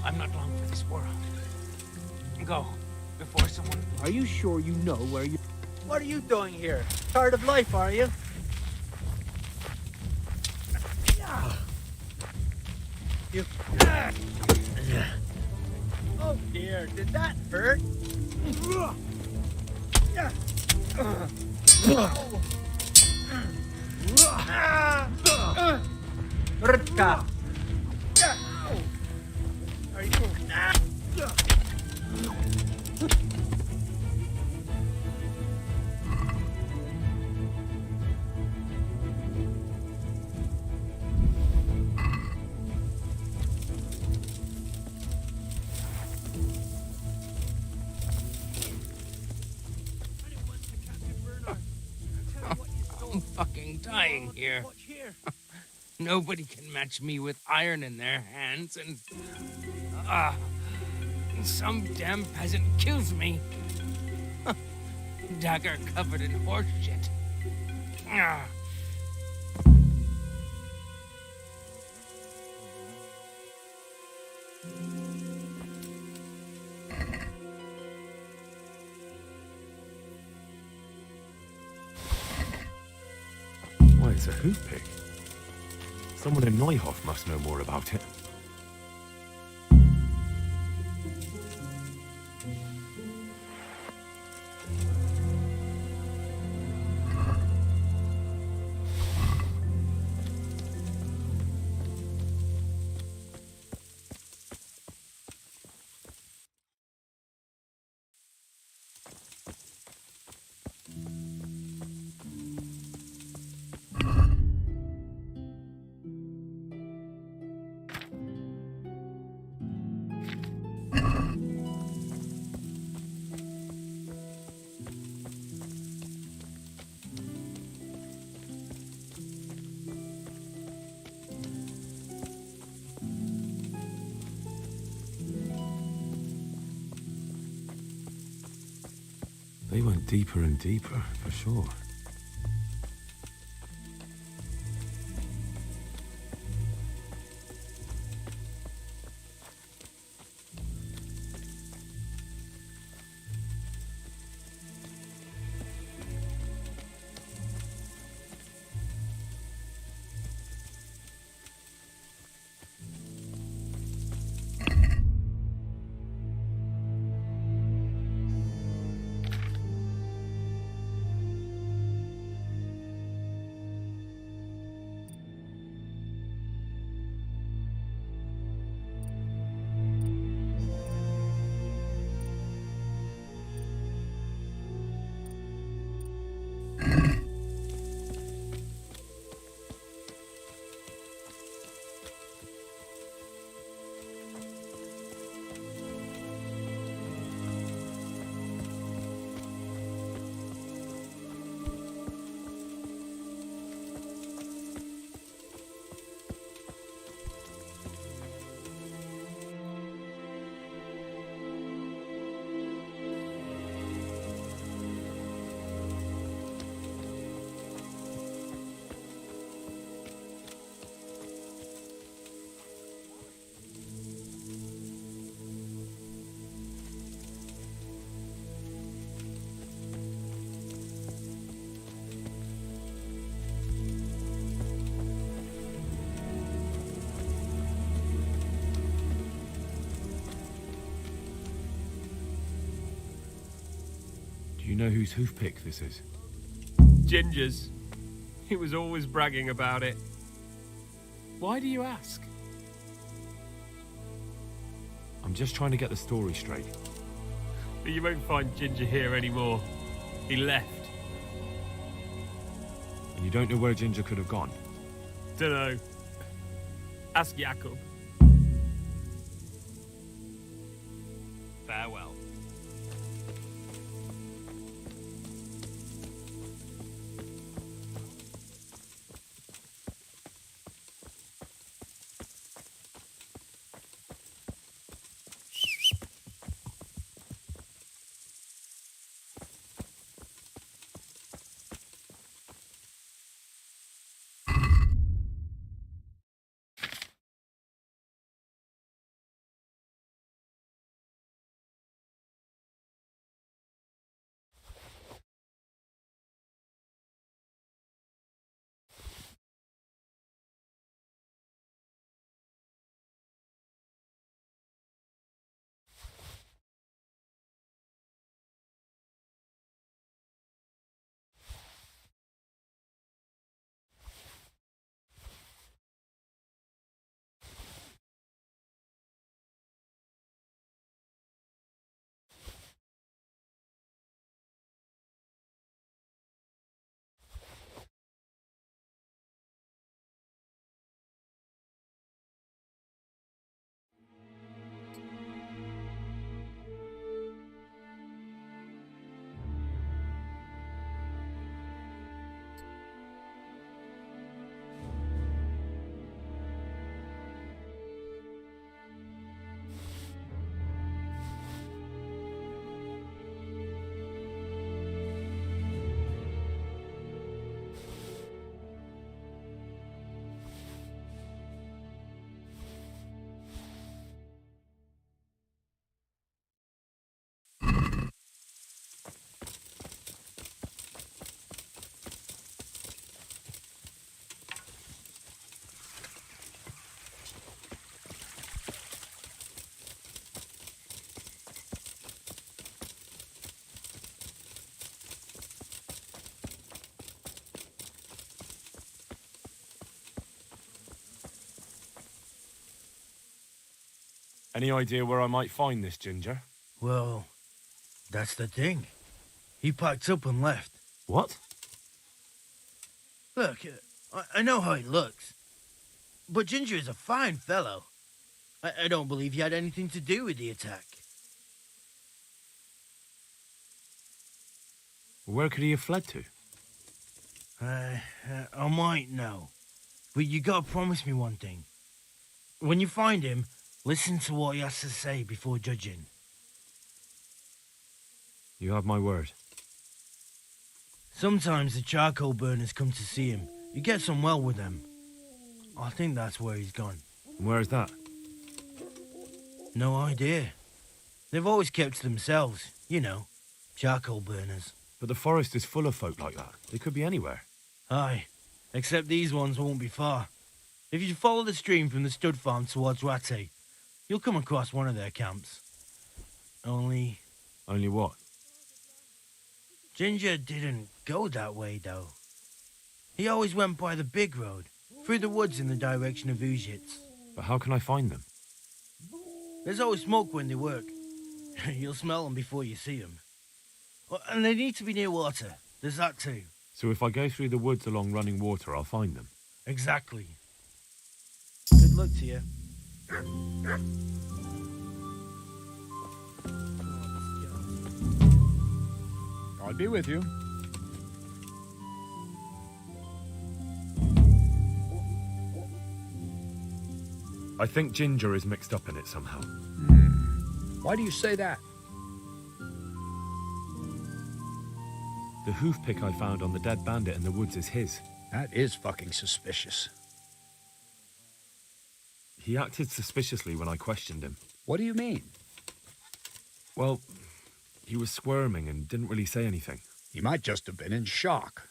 I'm not long for this world. Go, before someone... Are you sure you know where you... What are you doing here? Tired of life, are you? You... Oh dear, did that hurt? Are you... I'm fucking dying here. Nobody can match me with iron in their hands, and... some damn peasant kills me. Dagger covered in horse shit. Why, it's a hoof pick. Someone in Neuhof must know more about it. They went deeper and deeper, for sure. Do you know whose hoofpick this is? Ginger's. He was always bragging about it. Why do you ask? I'm just trying to get the story straight. But you won't find Ginger here anymore. He left. And you don't know where Ginger could have gone? Dunno. Ask Jakob. Farewell. Any idea where I might find this Ginger? Well, that's the thing. He packed up and left. What? Look, I know how he looks. But Ginger is a fine fellow. I don't believe he had anything to do with the attack. Where could he have fled to? I might know. But you gotta promise me one thing. When you find him, listen to what he has to say before judging. You have my word. Sometimes the charcoal burners come to see him. He gets on well with them. I think that's where he's gone. And where is that? No idea. They've always kept to themselves, you know, charcoal burners. But the forest is full of folk like that. They could be anywhere. Aye, except these ones won't be far. If you follow the stream from the stud farm towards Rattay, you'll come across one of their camps. Only what? Ginger didn't go that way, though. He always went by the big road, through the woods in the direction of Uzhitz. But how can I find them? There's always smoke when they work. You'll smell them before you see them. And they need to be near water. There's that too. So if I go through the woods along running water, I'll find them? Exactly. Good luck to you. God be with you. I think Ginger is mixed up in it somehow. Why do you say that? The hoof pick I found on the dead bandit in the woods is his. That is fucking suspicious. He acted suspiciously when I questioned him. What do you mean? Well, he was squirming and didn't really say anything. He might just have been in shock.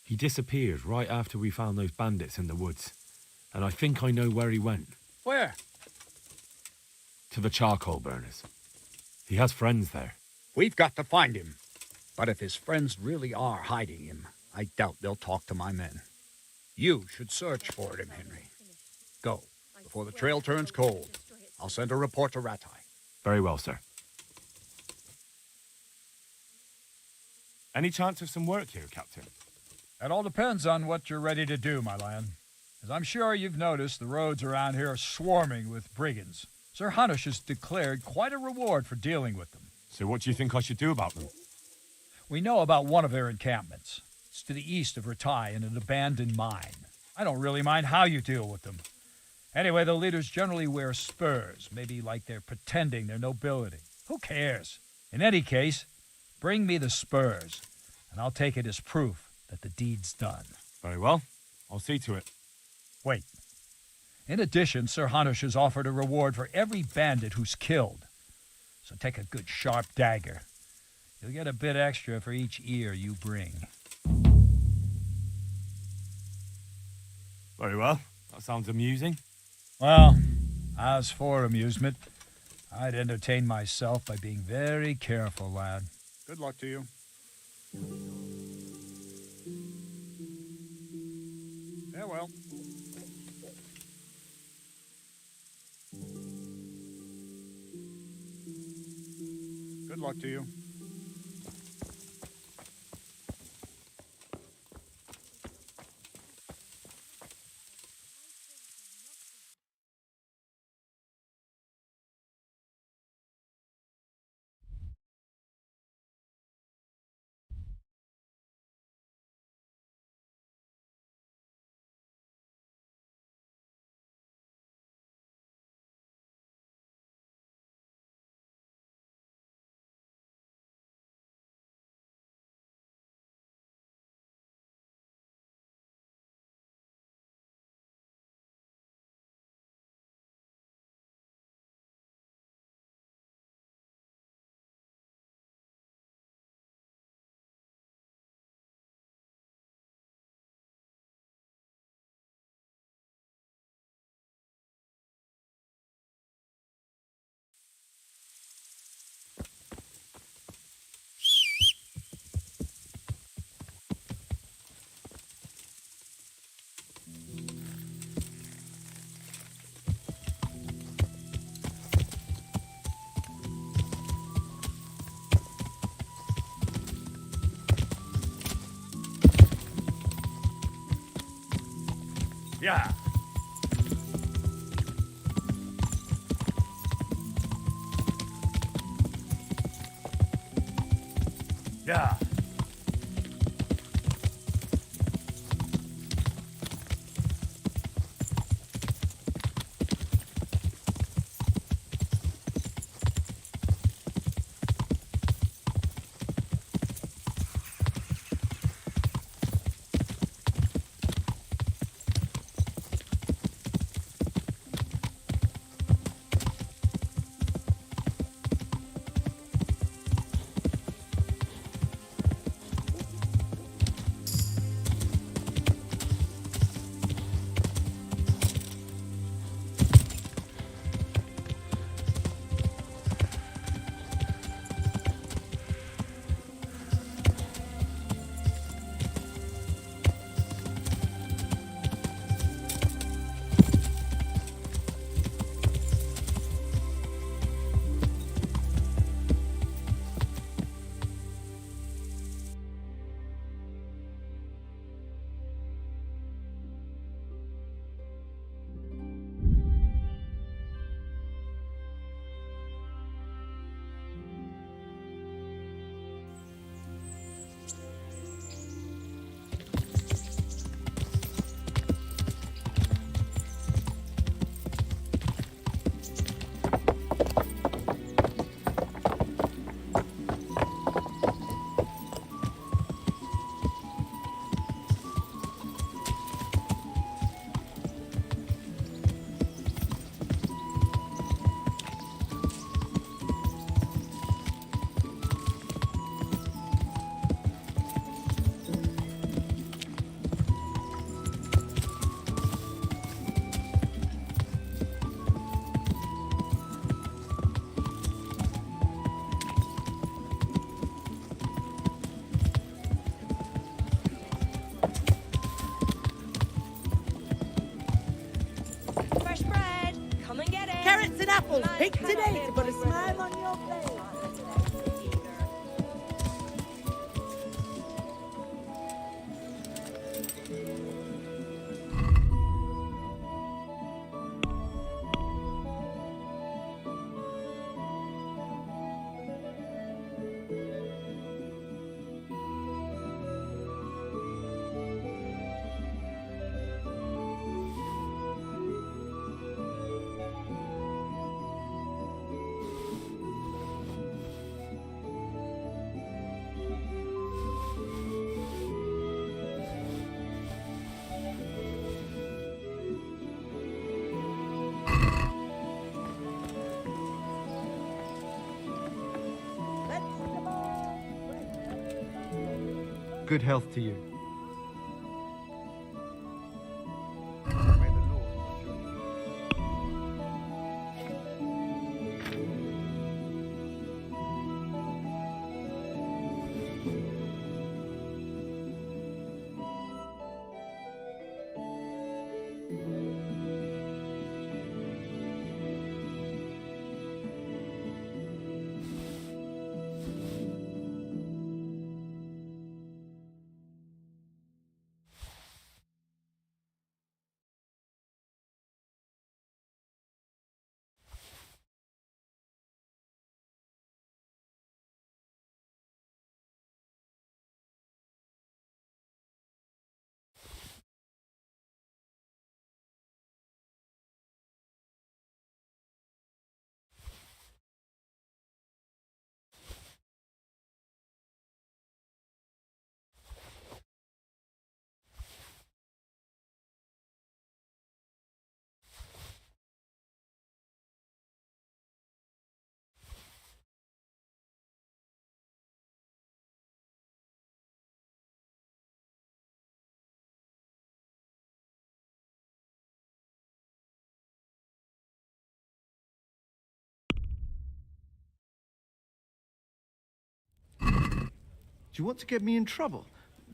He disappeared right after we found those bandits in the woods. And I think I know where he went. Where? To the charcoal burners. He has friends there. We've got to find him. But if his friends really are hiding him, I doubt they'll talk to my men. You should search for him, Henry. Go, before the trail turns cold. I'll send a report to Rattay. Very well, sir. Any chance of some work here, Captain? That all depends on what you're ready to do, my lad. As I'm sure you've noticed, the roads around here are swarming with brigands. Sir Hanush has declared quite a reward for dealing with them. So what do you think I should do about them? We know about one of their encampments. It's to the east of Rattay in an abandoned mine. I don't really mind how you deal with them. Anyway, the leaders generally wear spurs, maybe like they're pretending they're nobility. Who cares? In any case, bring me the spurs, and I'll take it as proof that the deed's done. Very well. I'll see to it. Wait. In addition, Sir Hanush has offered a reward for every bandit who's killed. So take a good sharp dagger. You'll get a bit extra for each ear you bring. Very well. That sounds amusing. Well, as for amusement, I'd entertain myself by being very careful, lad. Good luck to you. Farewell. Good luck to you. Yeah. Yeah. Fresh bread. Come and get it. Carrots and apples picked today to put a smile on your face. Good health to you. Do you want to get me in trouble?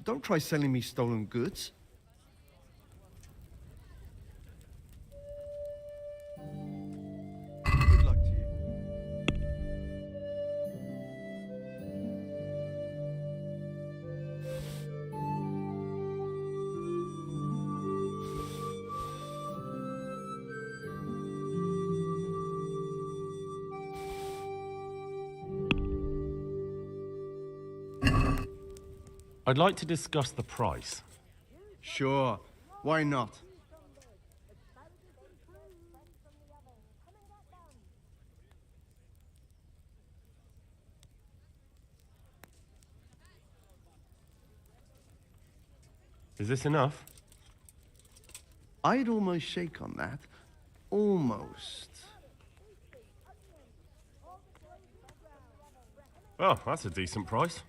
Don't try selling me stolen goods. Good luck to you. I'd like to discuss the price. Sure, why not? Is this enough? I'd almost shake on that. Almost. Oh, that's a decent price.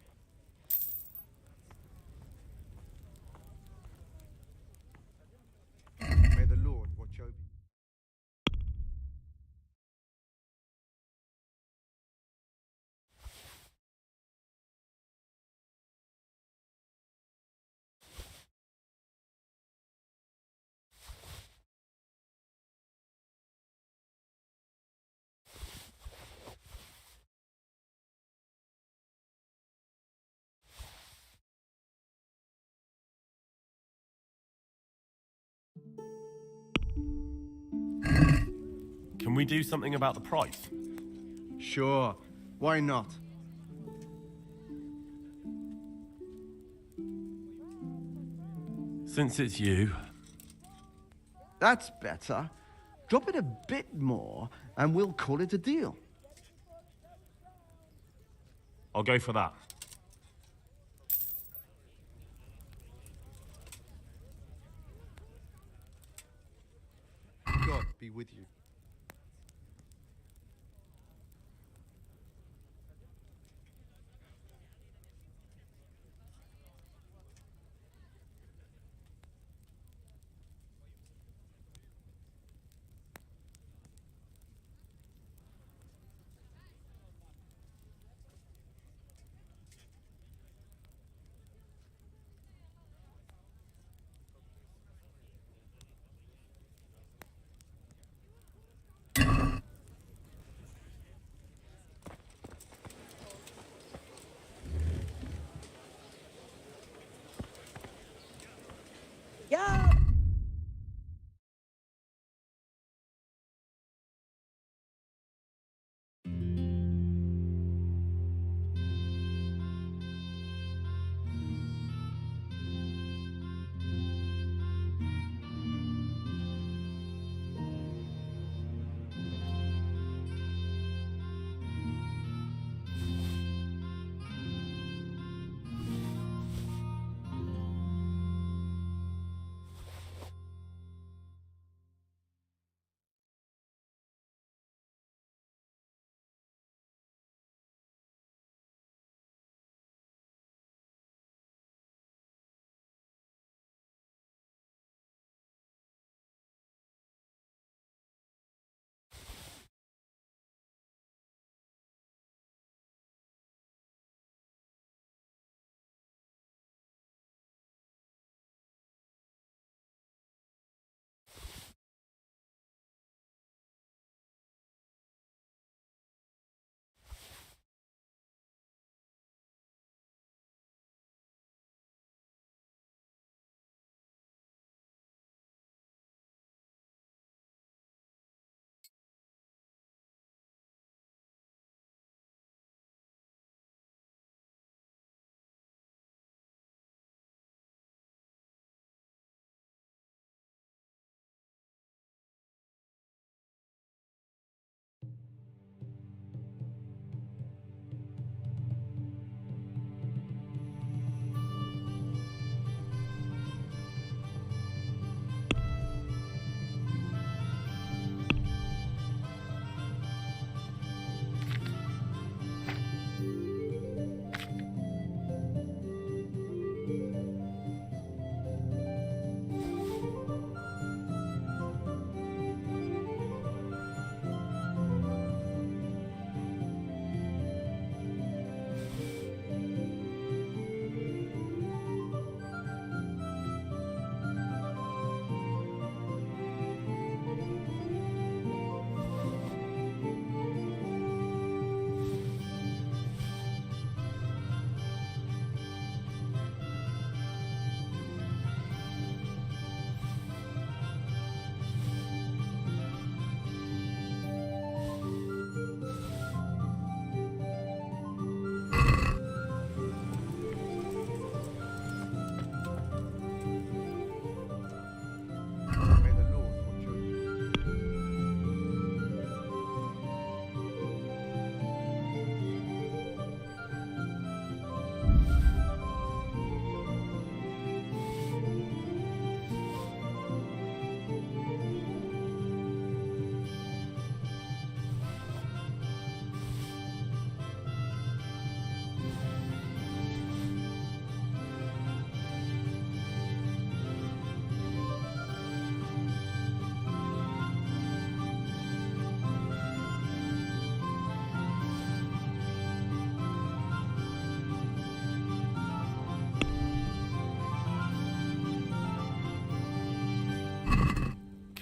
May the Lord watch over you. Can we do something about the price? Sure, why not? Since it's you, That's better. Drop it a bit more, and we'll call it a deal. I'll go for that. God be with you.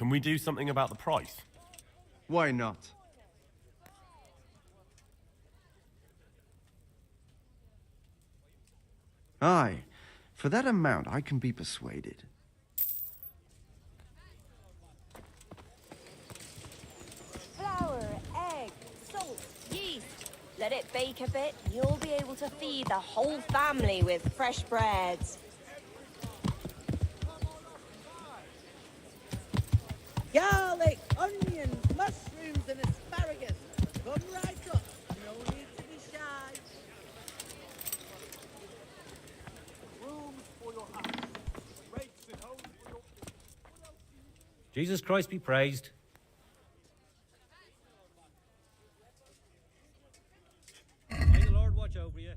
Can we do something about the price? Why not? Aye, for that amount I can be persuaded. Flour, egg, salt, yeast. Let it bake a bit, you'll be able to feed the whole family with fresh breads. Garlic, onions, mushrooms, and asparagus. Come right up. No need to be shy. Rooms for your house. Rakes and hoes for your... Jesus Christ be praised. May the Lord watch over you.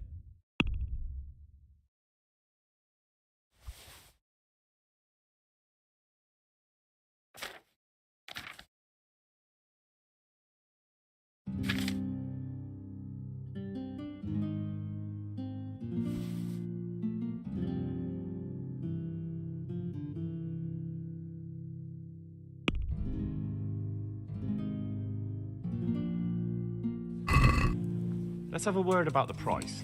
Let's have a word about the price.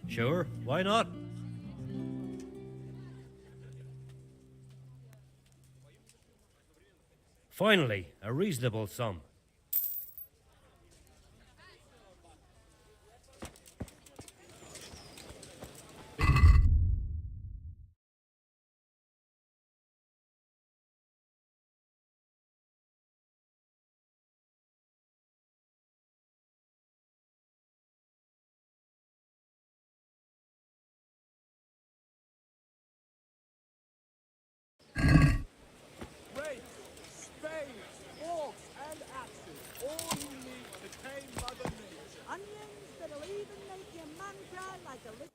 Sure, why not? Finally, a reasonable sum. Rakes, spades, forks, and axes. All you need to tame Mother Nature. Onions that'll even make your man cry like a little...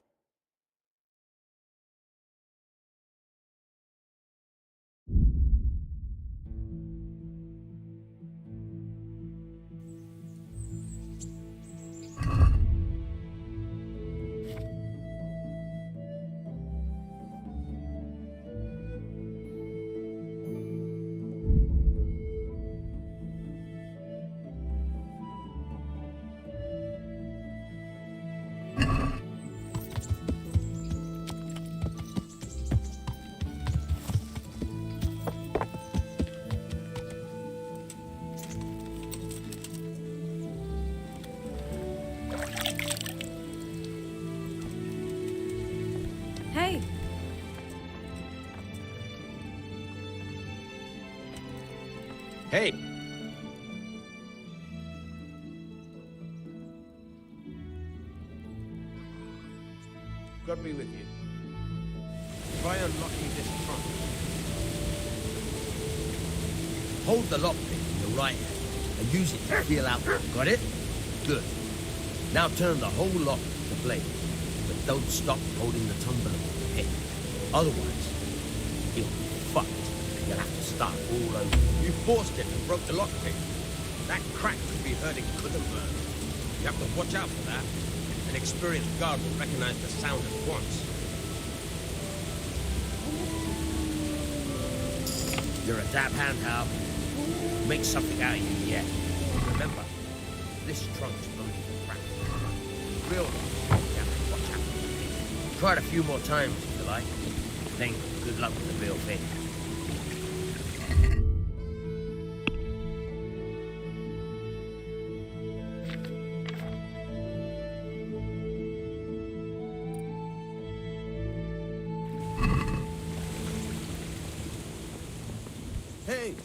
Hey! Hey! Got me with you. Try unlocking this trunk. Hold the lockpick in your right hand and use it to feel out. Got it? Good. Now turn the whole lock to blade, but don't stop holding the tongue below your head. Otherwise, you'll be fucked and you'll have to start all over. You forced it and broke the lockpick. That crack could be hurting Gutenberg. You have to watch out for that. An experienced guard will recognize the sound at once. You're a dab hand, Hal. Make something out of you yet. Remember, this trunk's only for practice. Real ones, you have to watch out. Try it a few more times if you like. Then good luck with the real thing. Hey!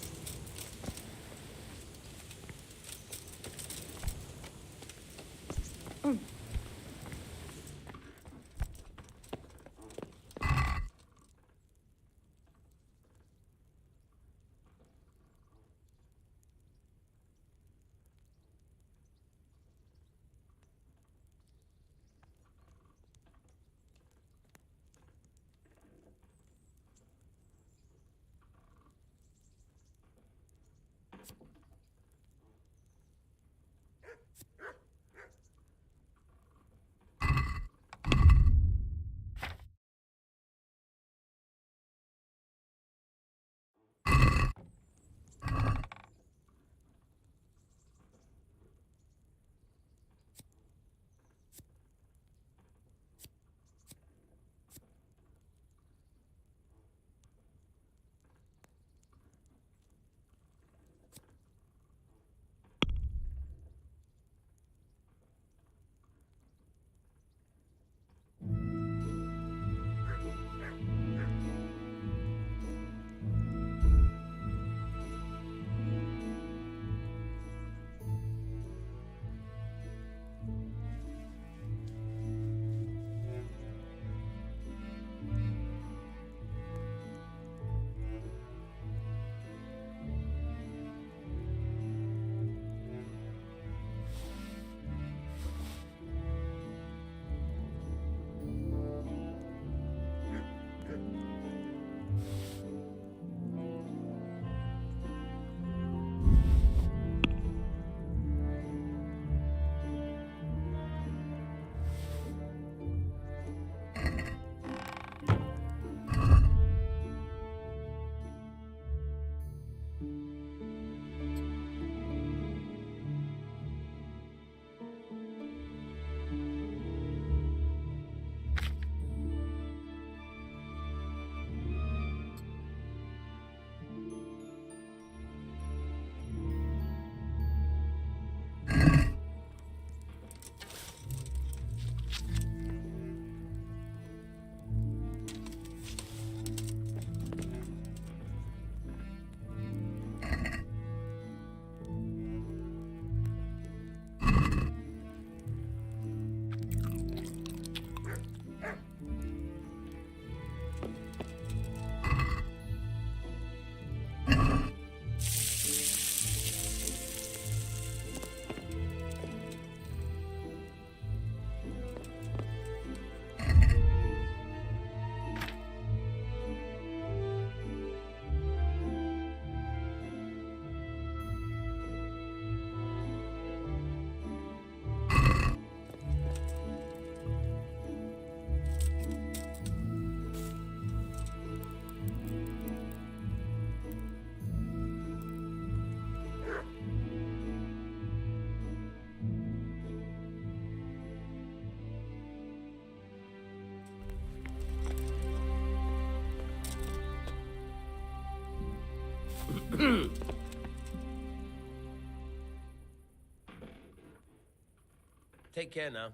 Take care now.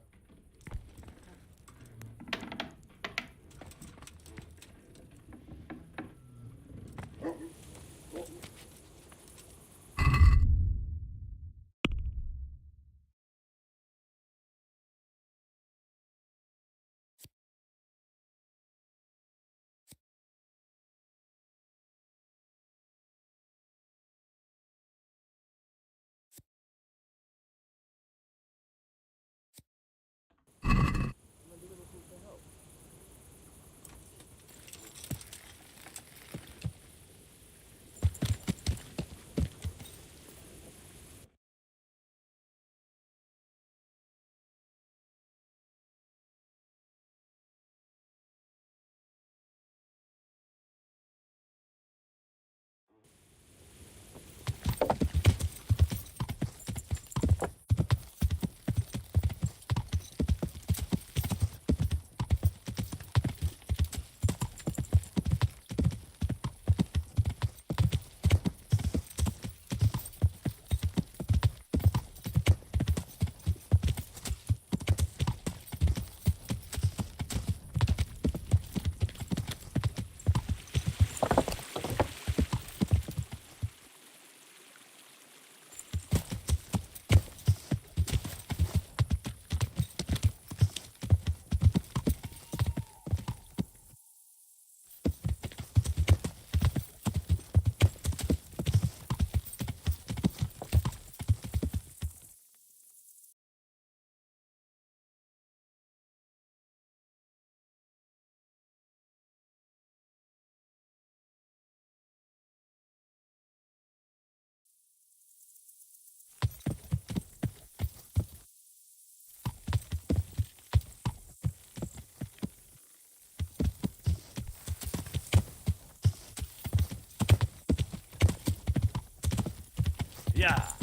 Yeah.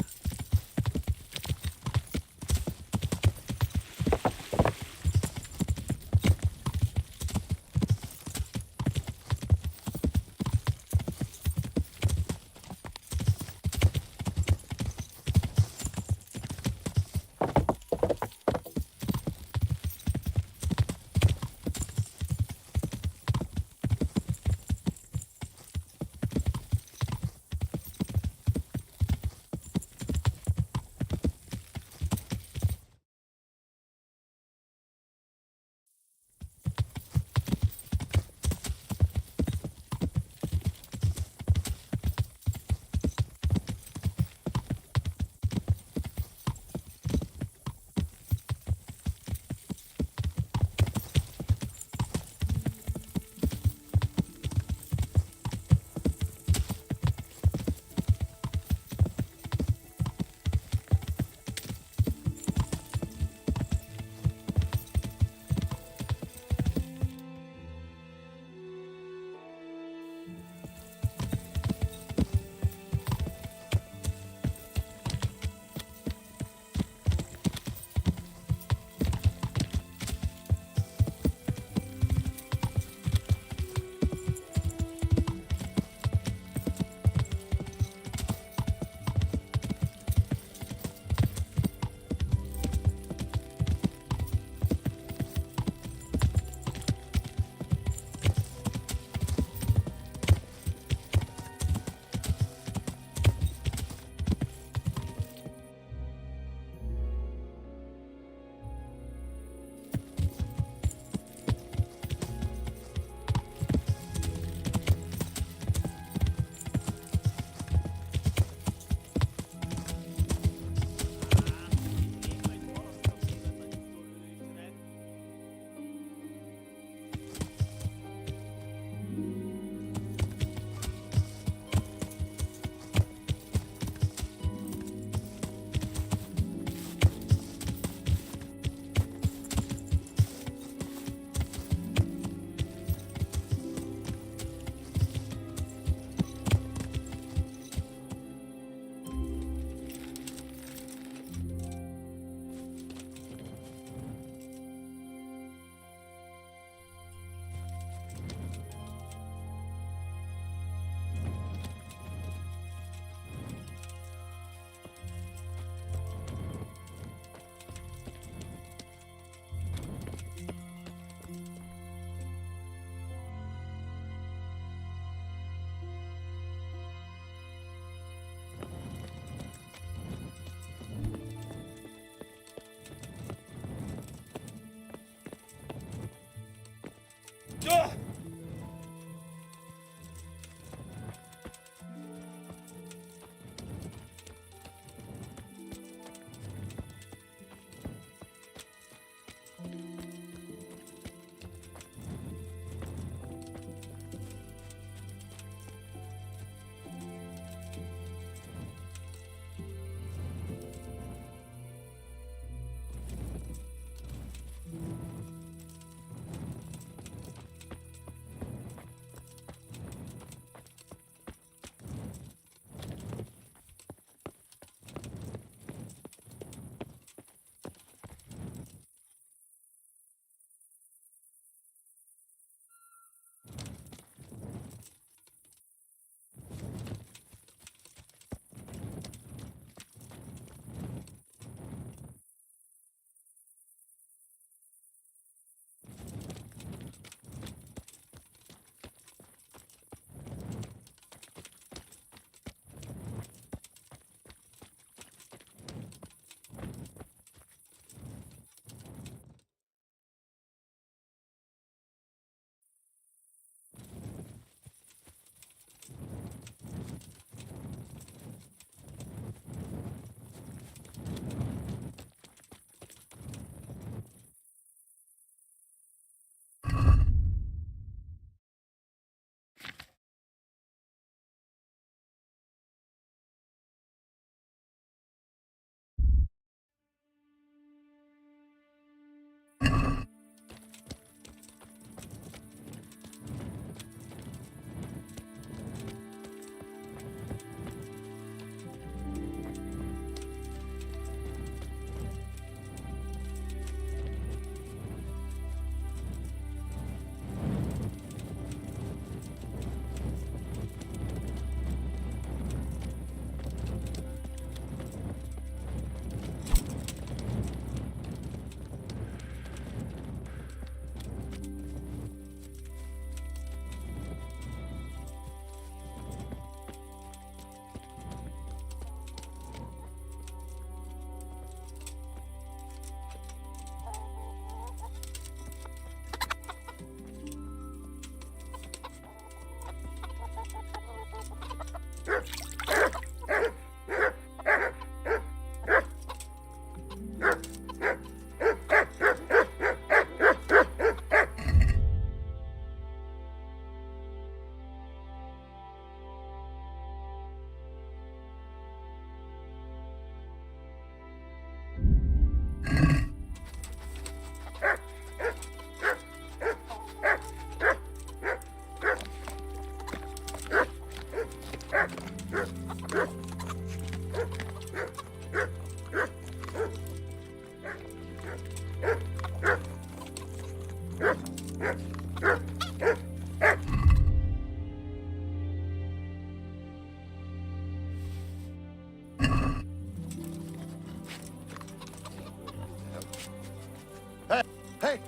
Hey!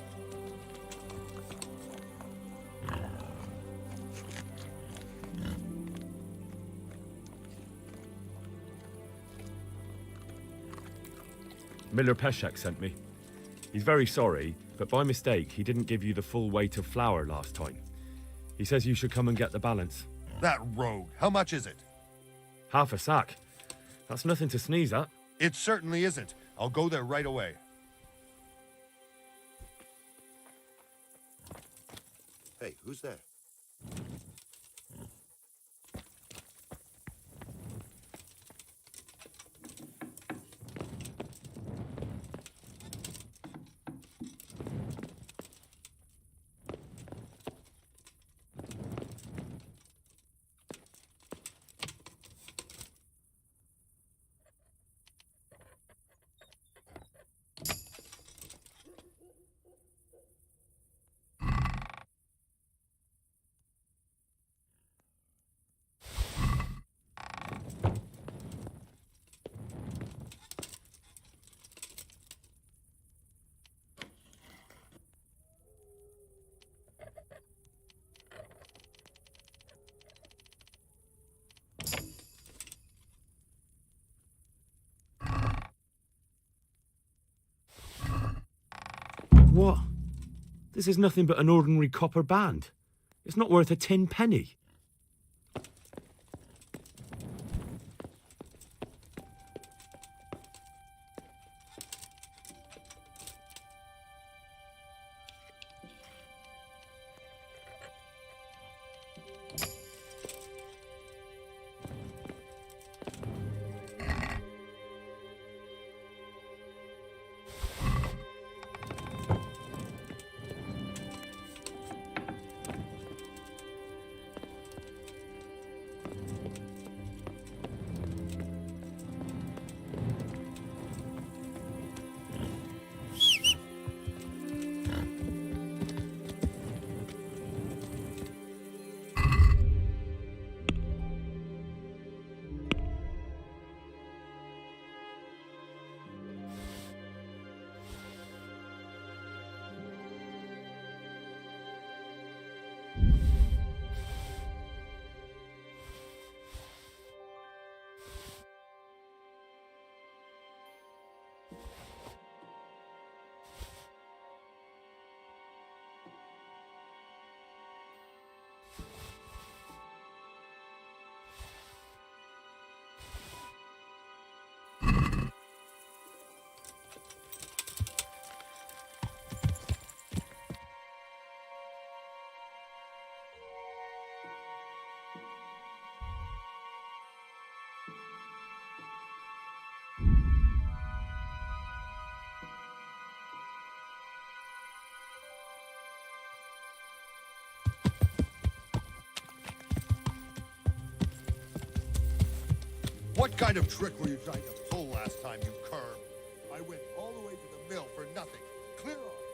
Miller Peshek sent me. He's very sorry, but by mistake, he didn't give you the full weight of flour last time. He says you should come and get the balance. That rogue. How much is it? Half a sack. That's nothing to sneeze at. It certainly isn't. I'll go there right away. Hey, who's there? What? This is nothing but an ordinary copper band. It's not worth a 10 penny. What kind of trick were you trying to pull last time, you cur? I went all the way to the mill for nothing. Clear off.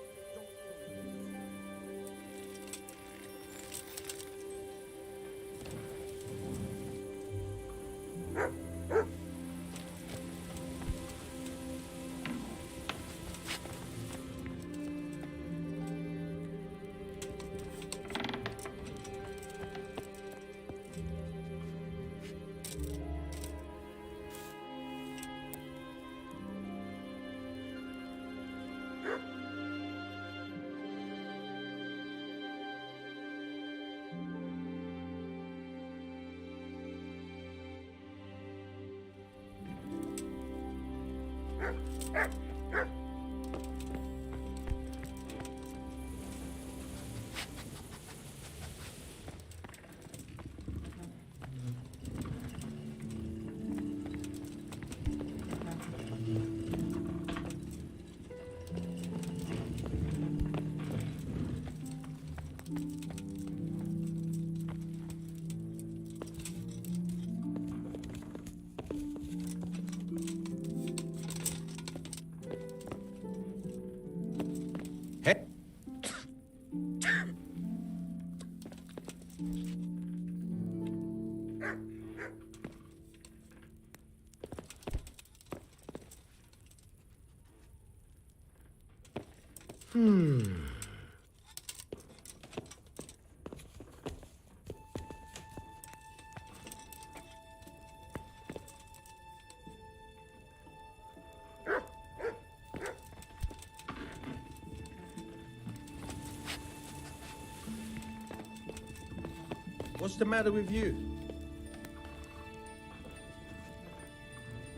What's the matter with you?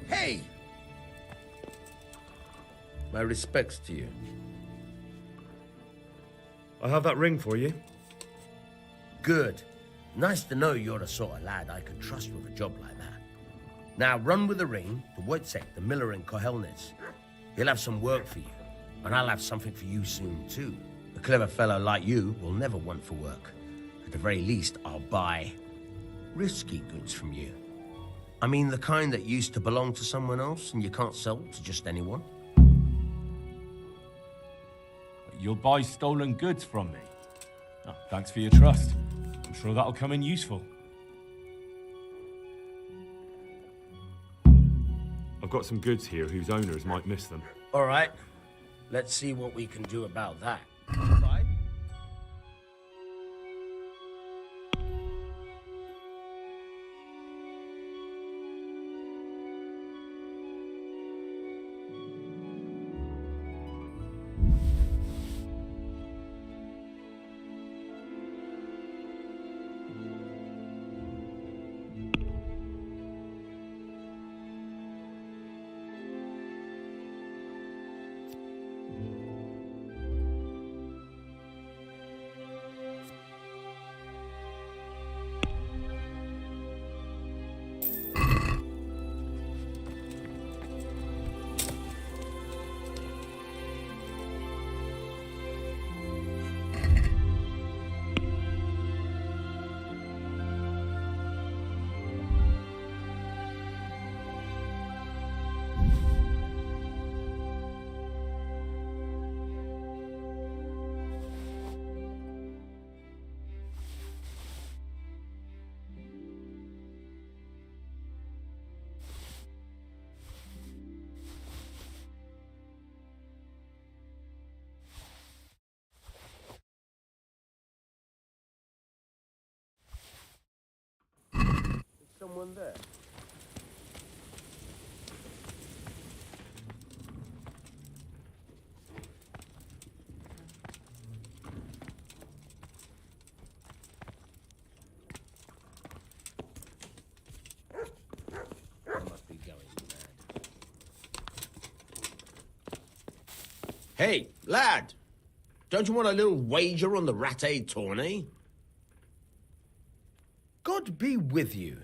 Hey! My respects to you. I have that ring for you. Good. Nice to know you're the sort of lad I can trust with a job like that. Now run with the ring to Wojciech, the miller in Kohelnitz. He'll have some work for you, and I'll have something for you soon too. A clever fellow like you will never want for work. At the very least, I'll buy risky goods from you. I mean the kind that used to belong to someone else and you can't sell to just anyone. You'll buy stolen goods from me. Oh, thanks for your trust. I'm sure that'll come in useful. I've got some goods here whose owners might miss them. All right. Let's see what we can do about that. Someone there. I must be going mad. Hey, lad! Don't you want a little wager on the Rattay tourney? God be with you.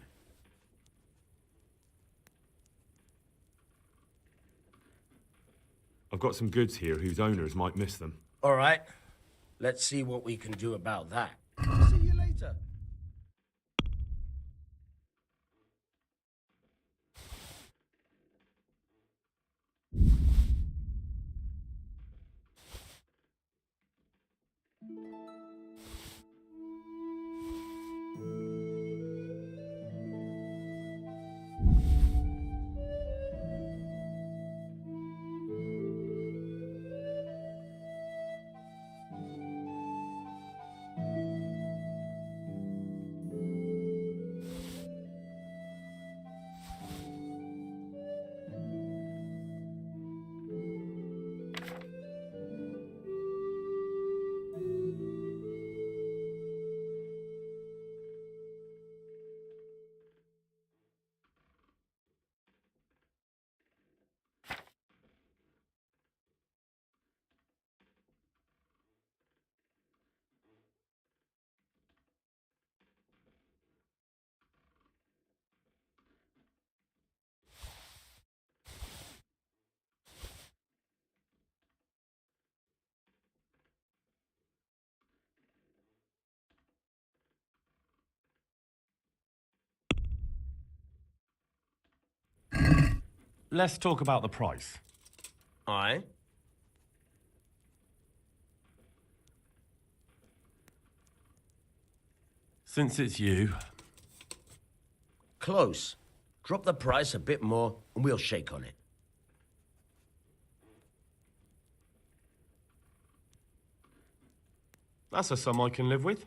I've got some goods here whose owners might miss them. All right. Let's see what we can do about that. See you later. Let's talk about the price. Aye. Since it's you. Close. Drop the price a bit more and we'll shake on it. That's a sum I can live with.